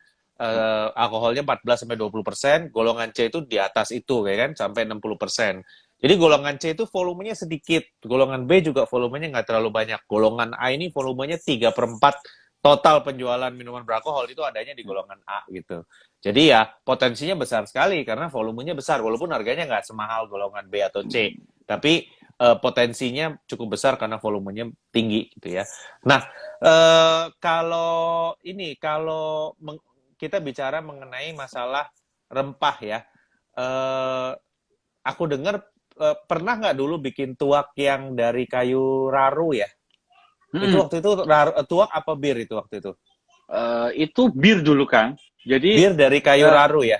alkoholnya 14-20%, golongan C itu di atas itu kayak kan sampai 60%. Jadi golongan C itu volumenya sedikit, golongan B juga volumenya nggak terlalu banyak. Golongan A ini volumenya 3/4 total penjualan minuman beralkohol itu adanya di golongan A gitu. Jadi ya potensinya besar sekali karena volumenya besar walaupun harganya nggak semahal golongan B atau C. Tapi potensinya cukup besar karena volumenya tinggi gitu ya. Nah, kalau kita bicara mengenai masalah rempah ya, eh, aku dengar pernah nggak dulu bikin tuak yang dari kayu raru ya? Itu Hmm, waktu itu tuak apa bir itu waktu itu? itu bir dulu, Kang. Jadi Bir dari kayu eh, raru ya?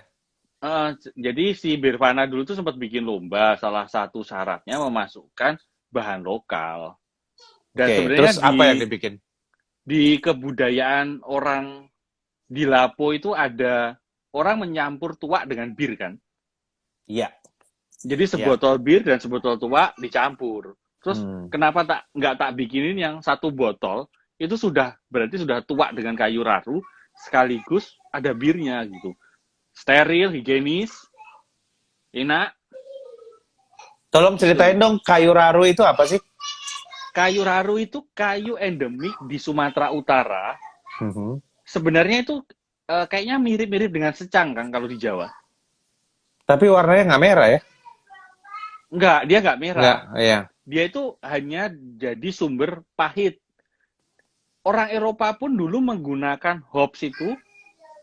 jadi si Birvana dulu tuh sempat bikin lomba. Salah satu syaratnya memasukkan bahan lokal. Dan Oke, sebenarnya terus apa yang dibikin? di kebudayaan orang di Lapo itu ada orang menyampur tuak dengan bir kan. Iya, Jadi iya. sebotol bir dan sebotol tuak dicampur. Terus Hmm. kenapa nggak tak bikinin yang satu botol itu sudah berarti sudah tuak dengan kayu raru sekaligus ada birnya gitu. Steril, higienis, enak Tolong ceritain gitu. dong, kayu raru itu apa sih? Kayu raru itu kayu endemik di Sumatera Utara. Mhm. Sebenarnya itu kayaknya mirip-mirip dengan secang kan kalau di Jawa. Tapi warnanya nggak merah ya? Enggak, dia nggak Nggak, merah. iya. Dia itu hanya jadi sumber pahit. Orang Eropa pun dulu menggunakan hops itu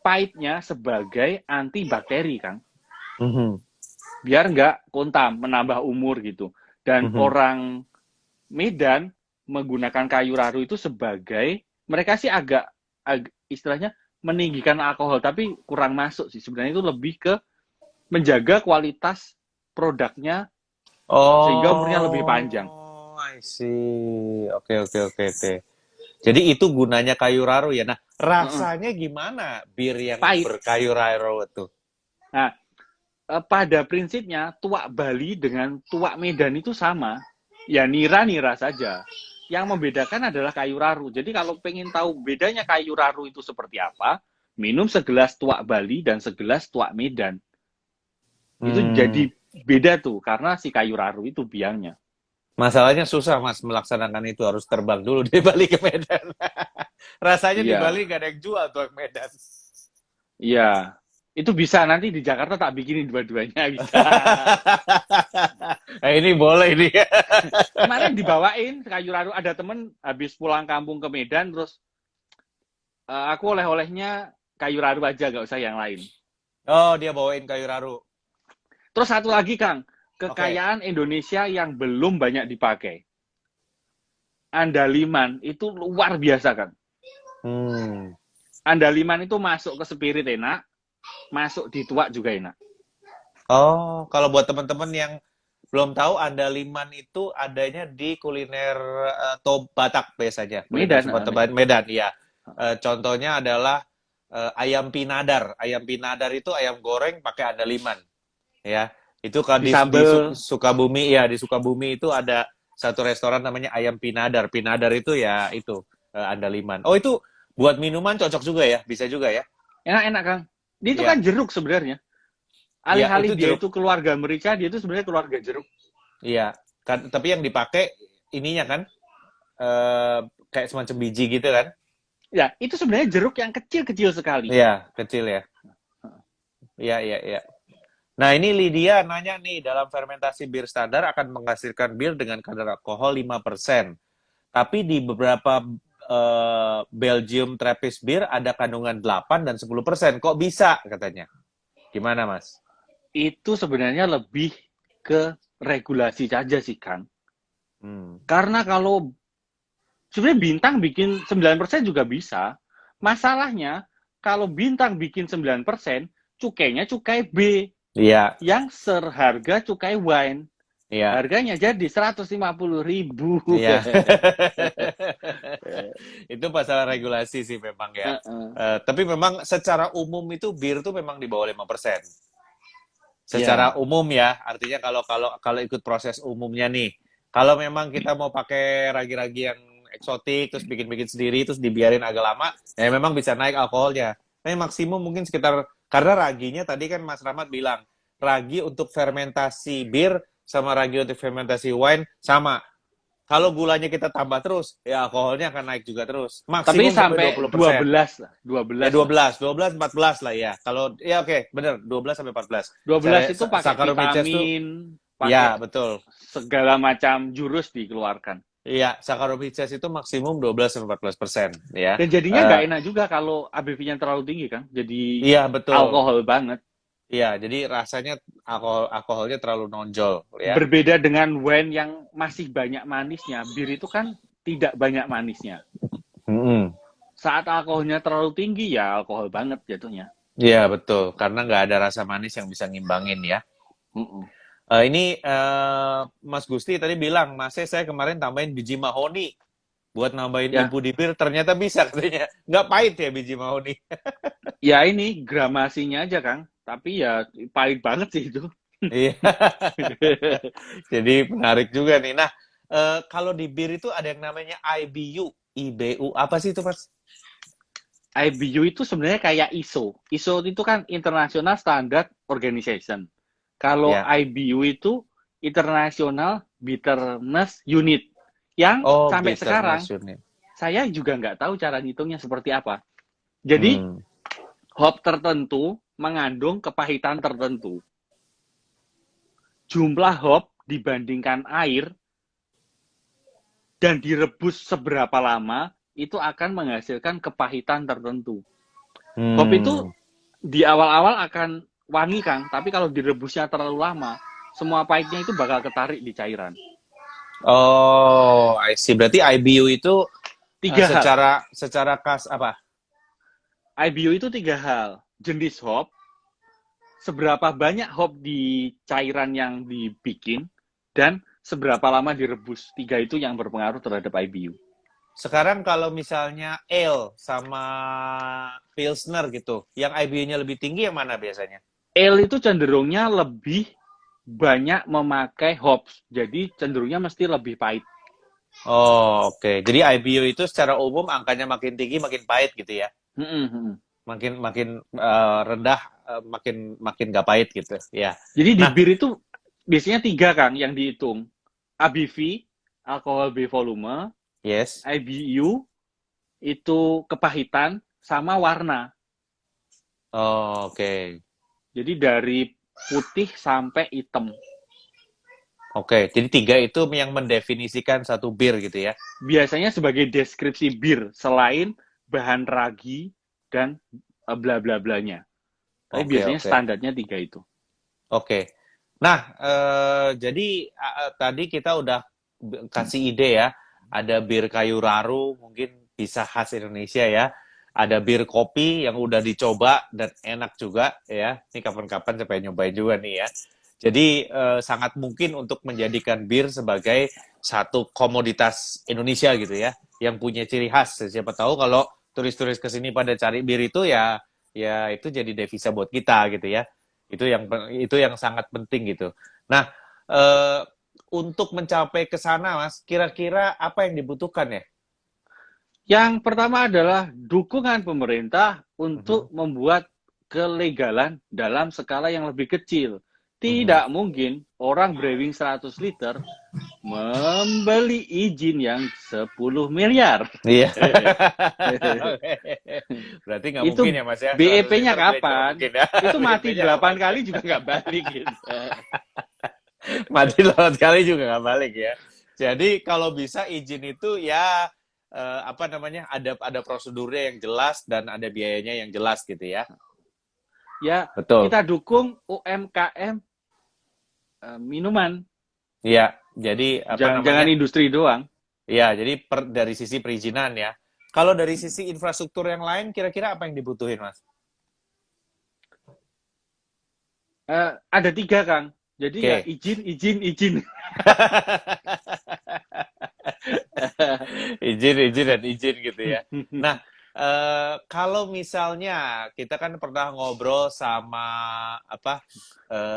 pahitnya sebagai antibakteri kan. Mhm. Biar nggak kontam, menambah umur gitu. Dan Mhm. orang Medan menggunakan kayu raru itu sebagai mereka sih agak istilahnya meninggikan alkohol tapi kurang masuk sih sebenarnya itu lebih ke menjaga kualitas produknya sehingga umurnya lebih panjang. Oh, I see. Oke, oke, oke, oke. Jadi itu gunanya kayu raru ya. Nah, Heeh. rasanya gimana bir yang Pahit. berkayu raru itu? Nah, pada prinsipnya tuak Bali dengan tuak Medan itu sama. Ya nira-nira saja. Yang membedakan adalah kayu raru. Jadi kalau pengen tahu bedanya kayu raru itu seperti apa, minum segelas tuak Bali dan segelas tuak Medan. Itu Hmm, jadi beda tuh karena si kayu raru itu biangnya. masalahnya susah Mas melaksanakan itu harus terbang dulu dari Bali ke Medan. Rasanya di Iya, Bali gak ada yang jual tuh Medan. iya. Itu bisa nanti di Jakarta tak bikinin dua-duanya bisa. Nah, ini boleh ini. Kemarin dibawain kayu raru ada temen habis pulang kampung ke Medan terus aku oleh-olehnya kayu raru aja gak usah yang lain. Oh, dia bawain kayu raru. Terus satu lagi Kang, Oke. kekayaan Indonesia yang belum banyak dipakai. Andaliman itu luar biasa kan. Hmm. Andaliman itu masuk ke spirit enak, masuk di tuak juga enak. Oh, kalau buat teman-teman yang belum tahu, andaliman itu adanya di kuliner Batak biasanya, kuliner Medan, Sumatera Medan. Medan, ya. Contohnya adalah ayam pinadar. Ayam pinadar itu ayam goreng pakai andaliman, ya. Itu kalau Di di sambel, Sukabumi, ya di Sukabumi itu ada satu restoran namanya ayam pinadar. Pinadar itu ya itu andaliman. Oh, itu buat minuman cocok juga ya, bisa juga ya. enak-enak Kang. Dia itu kan Iya, jeruk sebenarnya. iya Alih-alih itu dia jeruk. itu keluarga merica, dia itu sebenarnya keluarga jeruk. Iya, kan, tapi yang dipakai ininya kan eh kayak semacam biji gitu kan? Ya, itu sebenarnya jeruk yang kecil-kecil sekali. Iya, kecil ya. Iya, iya, iya. Nah, ini Lydia nanya nih, dalam fermentasi bir standar akan menghasilkan bir dengan kadar alkohol 5%. Tapi di beberapa Belgium Trappist Beer ada kandungan 8 dan 10%. Kok bisa katanya? Gimana, Mas? Itu sebenarnya lebih ke regulasi saja sih, Kang. Hmm. Karena kalau sebenarnya bintang bikin 9% juga bisa. Masalahnya, kalau bintang bikin 9%, cukainya cukai B Iya, yang serharga cukai wine. iya. Harganya jadi 150.000. Iya. Itu masalah regulasi sih memang ya. Tapi memang secara umum itu bir tuh memang di bawah 5%. Secara Ya, umum ya, artinya kalau kalau kalau ikut proses umumnya nih. Kalau memang kita mau pakai ragi-ragi yang eksotik terus bikin-bikin sendiri terus dibiarin agak lama, ya memang bisa naik alkoholnya. Tapi maksimum mungkin sekitar karena raginya tadi kan Mas Rahmat bilang, ragi untuk fermentasi bir sama ragi untuk fermentasi wine sama. Kalau gulanya kita tambah terus, ya alkoholnya akan naik juga terus. tapi Maksimum sampai sampai 20%. 12 lah, Ya 12 lah. 12, 12, 14 lah ya. Kalau ya oke, bener 12 sampai 14. 12 itu pakai Saccharomyces tuh vitamin, ya pakai betul. segala macam jurus dikeluarkan. Iya, Saccharomyces itu maksimum 12 sampai 14% ya. Dan jadinya Eh, nggak enak juga kalau ABV-nya terlalu tinggi kan. Jadi iya betul. alkohol banget. Iya, jadi rasanya alkoholnya terlalu nonjol ya. Berbeda dengan wine yang masih banyak manisnya. Bir itu kan tidak banyak manisnya. Mm-mm. Saat alkoholnya terlalu tinggi ya alkohol banget jatuhnya. Iya betul, karena nggak ada rasa manis yang bisa ngimbangin ya. Mm-mm. Ini Mas Gusti tadi bilang, Mas saya kemarin tambahin biji mahoni buat nambahin Ya, ilmu di bir, ternyata bisa katanya. Nggak pahit ya biji mahoni. ya ini gramasinya aja Kang. Tapi ya pahit banget sih itu. Iya, jadi menarik juga nih. Nah, kalau di bir itu ada yang namanya IBU, IBU, apa sih itu Mas? IBU itu sebenarnya kayak ISO. ISO itu kan International Standard Organization. Kalau Ya, IBU itu International Bitterness Unit. Yang oh sampai sekarang bitterness unit. saya juga nggak tahu cara ngitungnya seperti apa. Jadi Hmm. hop tertentu mengandung kepahitan tertentu. Jumlah hop dibandingkan air dan direbus seberapa lama itu akan menghasilkan kepahitan tertentu. Hop itu Hmm. di awal-awal akan wangi Kang, tapi kalau direbusnya terlalu lama, semua pahitnya itu bakal ketarik di cairan. Oh, I see. Berarti IBU itu Tiga hal. secara kas apa? IBU itu tiga hal. Jenis hop, seberapa banyak hop di cairan yang dibikin, dan seberapa lama direbus. Tiga itu yang berpengaruh terhadap IBU. sekarang kalau misalnya ale sama pilsner gitu, yang IBU-nya lebih tinggi yang mana biasanya? Ale itu cenderungnya lebih banyak memakai hops, jadi cenderungnya mesti lebih pahit. Oh, oke. Jadi IBU itu secara umum angkanya makin tinggi makin pahit gitu ya. Mm-mm, mm-mm. Makin makin rendah makin makin gak pahit gitu. Ya. Jadi di Nah, bir itu biasanya tiga Kang yang dihitung. ABV, alkohol by volume, yes. IBU, itu kepahitan, sama warna. Oh, oke. Jadi dari putih sampai hitam. Oke, jadi tiga itu yang mendefinisikan satu bir gitu ya. Biasanya sebagai deskripsi bir, selain bahan ragi dan bla bla blanya. Tapi Oke, biasanya oke. standarnya tiga itu. Oke. Nah, jadi tadi kita udah kasih ide ya. Ada bir kayu raru, mungkin bisa khas Indonesia ya. Ada bir kopi yang udah dicoba dan enak juga ya. Ini kapan-kapan saya pengen nyobain juga nih ya. Jadi sangat mungkin untuk menjadikan bir sebagai satu komoditas Indonesia gitu ya, yang punya ciri khas. Siapa tahu kalau turis-turis ke sini pada cari bir itu ya, ya itu jadi devisa buat kita gitu ya. Itu yang sangat penting gitu. Nah, eh, untuk mencapai ke sana, Mas, kira-kira apa yang dibutuhkan ya? Yang pertama adalah dukungan pemerintah untuk Mhm, membuat kelegalan dalam skala yang lebih kecil. mhm. Tidak mungkin orang brewing 100 liter membeli izin yang 10 miliar. Iya. Berarti nggak Itu mungkin ya, Mas ya, 100 BEP-nya liter beli nggak kapan? mungkin ya. Itu mati BEP-nya 8 kapan? kali juga nggak balik gitu. Mati lewat kali juga nggak balik ya. Jadi kalau bisa izin itu ya apa namanya, ada prosedurnya yang jelas dan ada biayanya yang jelas gitu ya. Ya, Betul. kita dukung UMKM minuman. Iya, jadi apa Jangan, namanya? jangan industri doang. Iya, jadi dari sisi perizinan ya. Kalau dari sisi infrastruktur yang lain, kira-kira apa yang dibutuhin, Mas? Ada tiga, Kang. Jadi ya Oke. izin, izin, izin. Izin, izin, dan izin gitu ya. Nah, kalau misalnya kita kan pernah ngobrol sama apa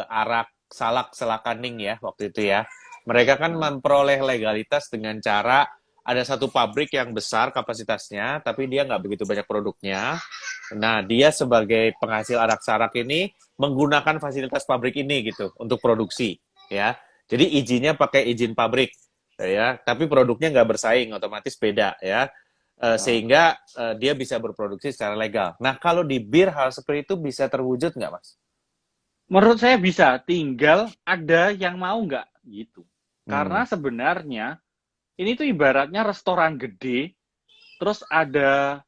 Arak Salak Selakaning ya waktu itu ya. Mereka kan memperoleh legalitas dengan cara ada satu pabrik yang besar kapasitasnya, tapi dia nggak begitu banyak produknya. Nah, dia sebagai penghasil arak-sarak ini menggunakan fasilitas pabrik ini gitu untuk produksi ya. Jadi izinnya pakai izin pabrik ya, tapi produknya nggak bersaing, otomatis beda ya. Sehingga dia bisa berproduksi secara legal. Nah, kalau di bir hal seperti itu bisa terwujud nggak, Mas? Menurut saya bisa, tinggal ada yang mau nggak gitu. Karena Hmm. sebenarnya ini tuh ibaratnya restoran gede, terus ada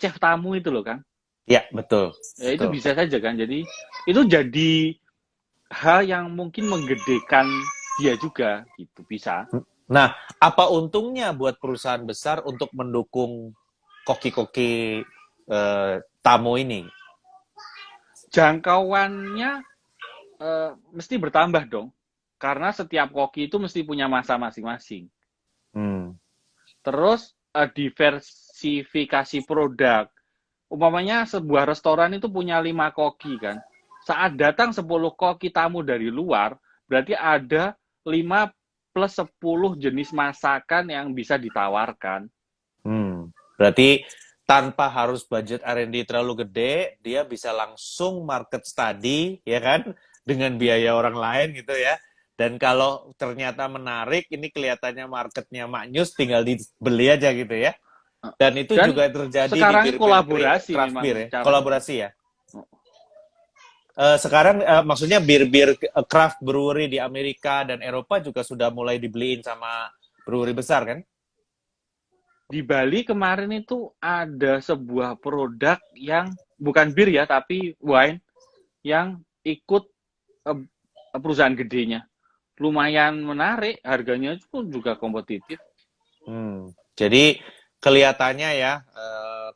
chef tamu itu loh, Kang. Ya, betul, Ya itu betul. bisa saja kan. Jadi itu jadi hal yang mungkin menggedekan dia juga gitu bisa. Nah, apa untungnya buat perusahaan besar untuk mendukung koki-koki tamu ini? Jangkauannya mesti bertambah dong. Karena setiap koki itu mesti punya masa masing-masing. Hmm. Terus diversifikasi produk. Umpamanya sebuah restoran itu punya 5 koki kan. Saat datang 10 koki tamu dari luar, berarti ada 5 plus 10 jenis masakan yang bisa ditawarkan. Berarti tanpa harus budget R&D terlalu gede, dia bisa langsung market study, ya kan, dengan biaya orang lain gitu ya. Dan kalau ternyata menarik, ini kelihatannya marketnya maknyus, tinggal dibeli aja gitu ya. Dan itu Dan juga terjadi di sekarang bir-bir kolaborasi craft beer memang ya, caranya. kolaborasi ya. Sekarang maksudnya bir-bir craft brewery di Amerika dan Eropa juga sudah mulai dibeliin sama brewery besar kan? Di Bali kemarin itu ada sebuah produk yang bukan bir ya, tapi wine yang ikut eh, perusahaan gedenya. Lumayan menarik, harganya pun juga kompetitif. Jadi kelihatannya ya,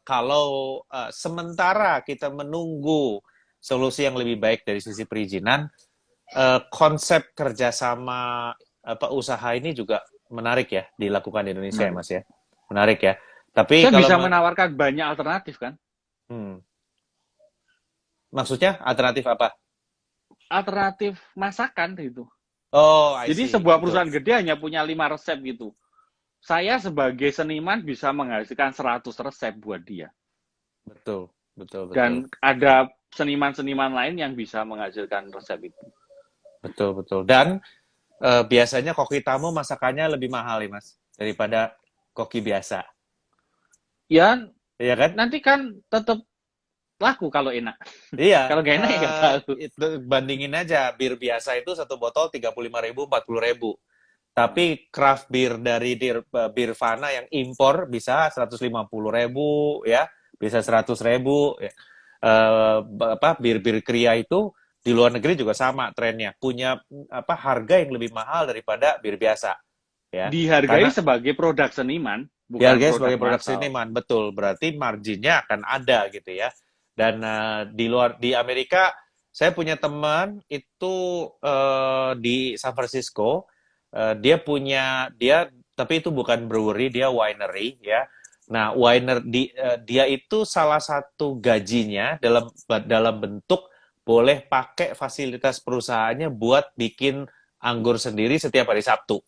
kalau sementara kita menunggu solusi yang lebih baik dari sisi perizinan, konsep kerjasama apa usaha ini juga menarik ya dilakukan di Indonesia ya Menarik. Mas ya. menarik ya. Tapi Saya kalau bisa menawarkan banyak alternatif kan. hmm, maksudnya alternatif apa? Alternatif masakan gitu. Oh, I Jadi see. sebuah Betul. perusahaan gede hanya punya 5 resep gitu. Saya sebagai seniman bisa menghasilkan 100 resep buat dia. Betul. Betul, betul. Dan ada seniman-seniman lain yang bisa menghasilkan resep itu. Betul, betul. Dan biasanya koki tamu masakannya lebih mahal ya, Mas, daripada koki biasa. Ya, Iya kan? nanti kan tetap laku kalau enak. Iya, Kalau nggak enak ya nggak tahu. itu bandingin aja bir biasa itu satu botol 35.000, 40.000. Tapi craft beer dari bir Fana yang impor bisa 150.000 ya, bisa 100.000 ya. Apa bir-bir kria itu di luar negeri juga sama trennya, punya apa harga yang lebih mahal daripada bir biasa ya. Dihargai Karena sebagai produk seniman, bukan dihargai produk sebagai produk massal. seniman, betul. Berarti marginnya akan ada gitu ya. Dan di Amerika, saya punya teman itu di San Francisco, dia tapi itu bukan brewery, dia winery ya. Nah, dia itu salah satu gajinya dalam bentuk boleh pakai fasilitas perusahaannya buat bikin anggur sendiri setiap hari Sabtu.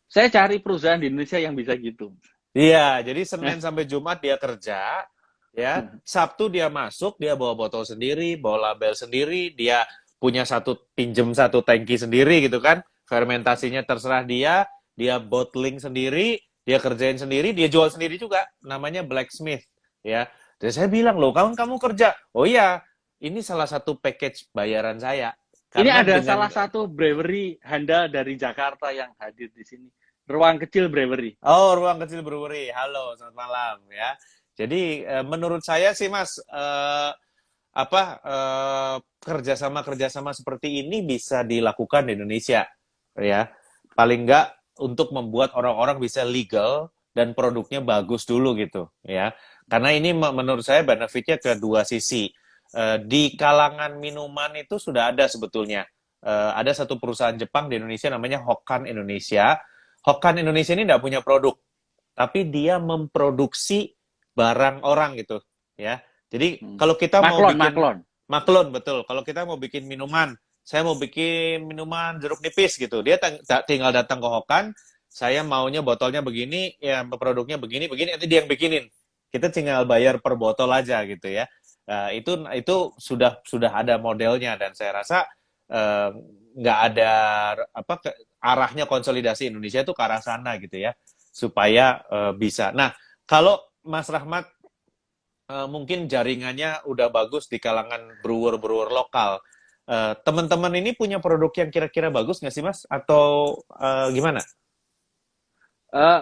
Saya cari perusahaan di Indonesia yang bisa gitu. Iya, jadi Senin sampai Jumat dia kerja, ya. Sabtu dia masuk, dia bawa botol sendiri, bawa label sendiri, dia punya pinjem satu tangki sendiri gitu kan. Fermentasinya terserah dia bottling sendiri, dia kerjain sendiri, dia jual sendiri juga. Namanya blacksmith, ya. Dan saya bilang, "Loh, kamu kerja?" "Oh iya, ini salah satu package bayaran saya." Ini Karena ada dengan salah satu brewery handal dari Jakarta yang hadir di sini. Ruang Kecil Brewery. Oh, Ruang Kecil Brewery. Halo, selamat malam ya. Jadi menurut saya sih Mas, apa kerjasama-kerjasama seperti ini bisa dilakukan di Indonesia, ya. Paling nggak untuk membuat orang-orang bisa legal dan produknya bagus dulu gitu, ya. Karena ini menurut saya benefitnya ke dua sisi. Di kalangan minuman itu sudah ada sebetulnya. Ada satu perusahaan Jepang di Indonesia namanya Hokan Indonesia. Hokan Indonesia ini tidak punya produk, tapi dia memproduksi barang orang gitu, ya. Jadi kalau kita mau Maklon, bikin Maklon. maklon betul, kalau kita mau bikin minuman, saya mau bikin minuman jeruk nipis gitu, dia tinggal datang ke Hokan, saya maunya botolnya begini, ya produknya begini, begini, nanti dia yang bikinin. Kita tinggal bayar per botol aja gitu ya. Itu sudah ada modelnya dan saya rasa eh, nggak ada apa arahnya konsolidasi Indonesia itu ke arah sana gitu ya supaya bisa. Nah, kalau Mas Rahmat mungkin jaringannya udah bagus di kalangan brewer-brewer lokal. Teman-teman ini punya produk yang kira-kira bagus nggak sih Mas? Atau gimana?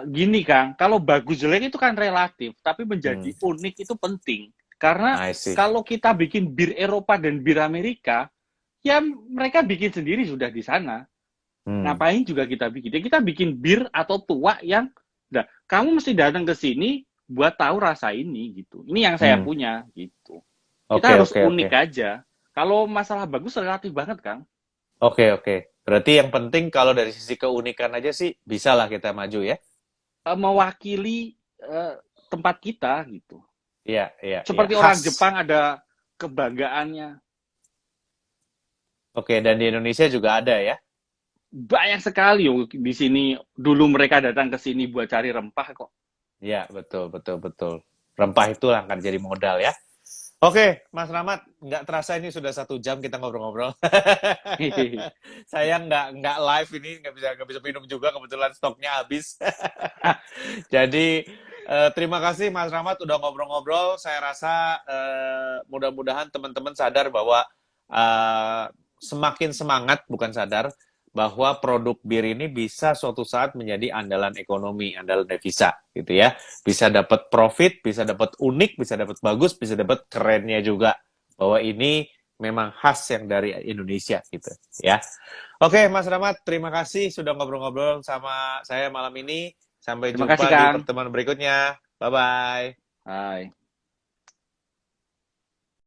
Gini Kang, kalau bagus jelek itu kan relatif, tapi menjadi Hmm, unik itu penting. Karena I see. kalau kita bikin bir Eropa dan bir Amerika, ya mereka bikin sendiri sudah di sana. Hmm, Ngapain juga kita bikin? Ya kita bikin bir atau tua yang, nah, kamu mesti datang ke sini buat tahu rasa ini gitu. Ini yang saya hmm. punya gitu. Oke, Kita harus oke, oke. unik aja. Kalau masalah bagus relatif banget Kang. Oke, oke. Berarti yang penting kalau dari sisi keunikan aja sih bisa lah kita maju ya. Mewakili tempat kita gitu. Iya, iya, iya. Seperti orang Khas. Jepang ada kebanggaannya. Oke, dan di Indonesia juga ada ya. Banyak sekali di sini. Dulu mereka datang ke sini buat cari rempah kok. Iya, betul, betul, betul. Rempah itu akan jadi modal ya. Oke, Mas Rahmat, nggak terasa ini sudah 1 jam kita ngobrol-ngobrol. Saya nggak live ini, nggak bisa minum juga, kebetulan stoknya habis. Jadi terima kasih Mas Rahmat udah ngobrol-ngobrol. Saya rasa mudah-mudahan teman-teman sadar bahwa semakin semangat, bukan sadar, bahwa produk bir ini bisa suatu saat menjadi andalan ekonomi, andalan devisa, gitu ya. Bisa dapat profit, bisa dapat unik, bisa dapat bagus, bisa dapat kerennya juga. Bahwa ini memang khas yang dari Indonesia, gitu ya. Oke, Mas Rahmat, terima kasih sudah ngobrol-ngobrol sama saya malam ini. Sampai Terima kasih jumpa di Kang. pertemuan berikutnya. Bye-bye. Hai.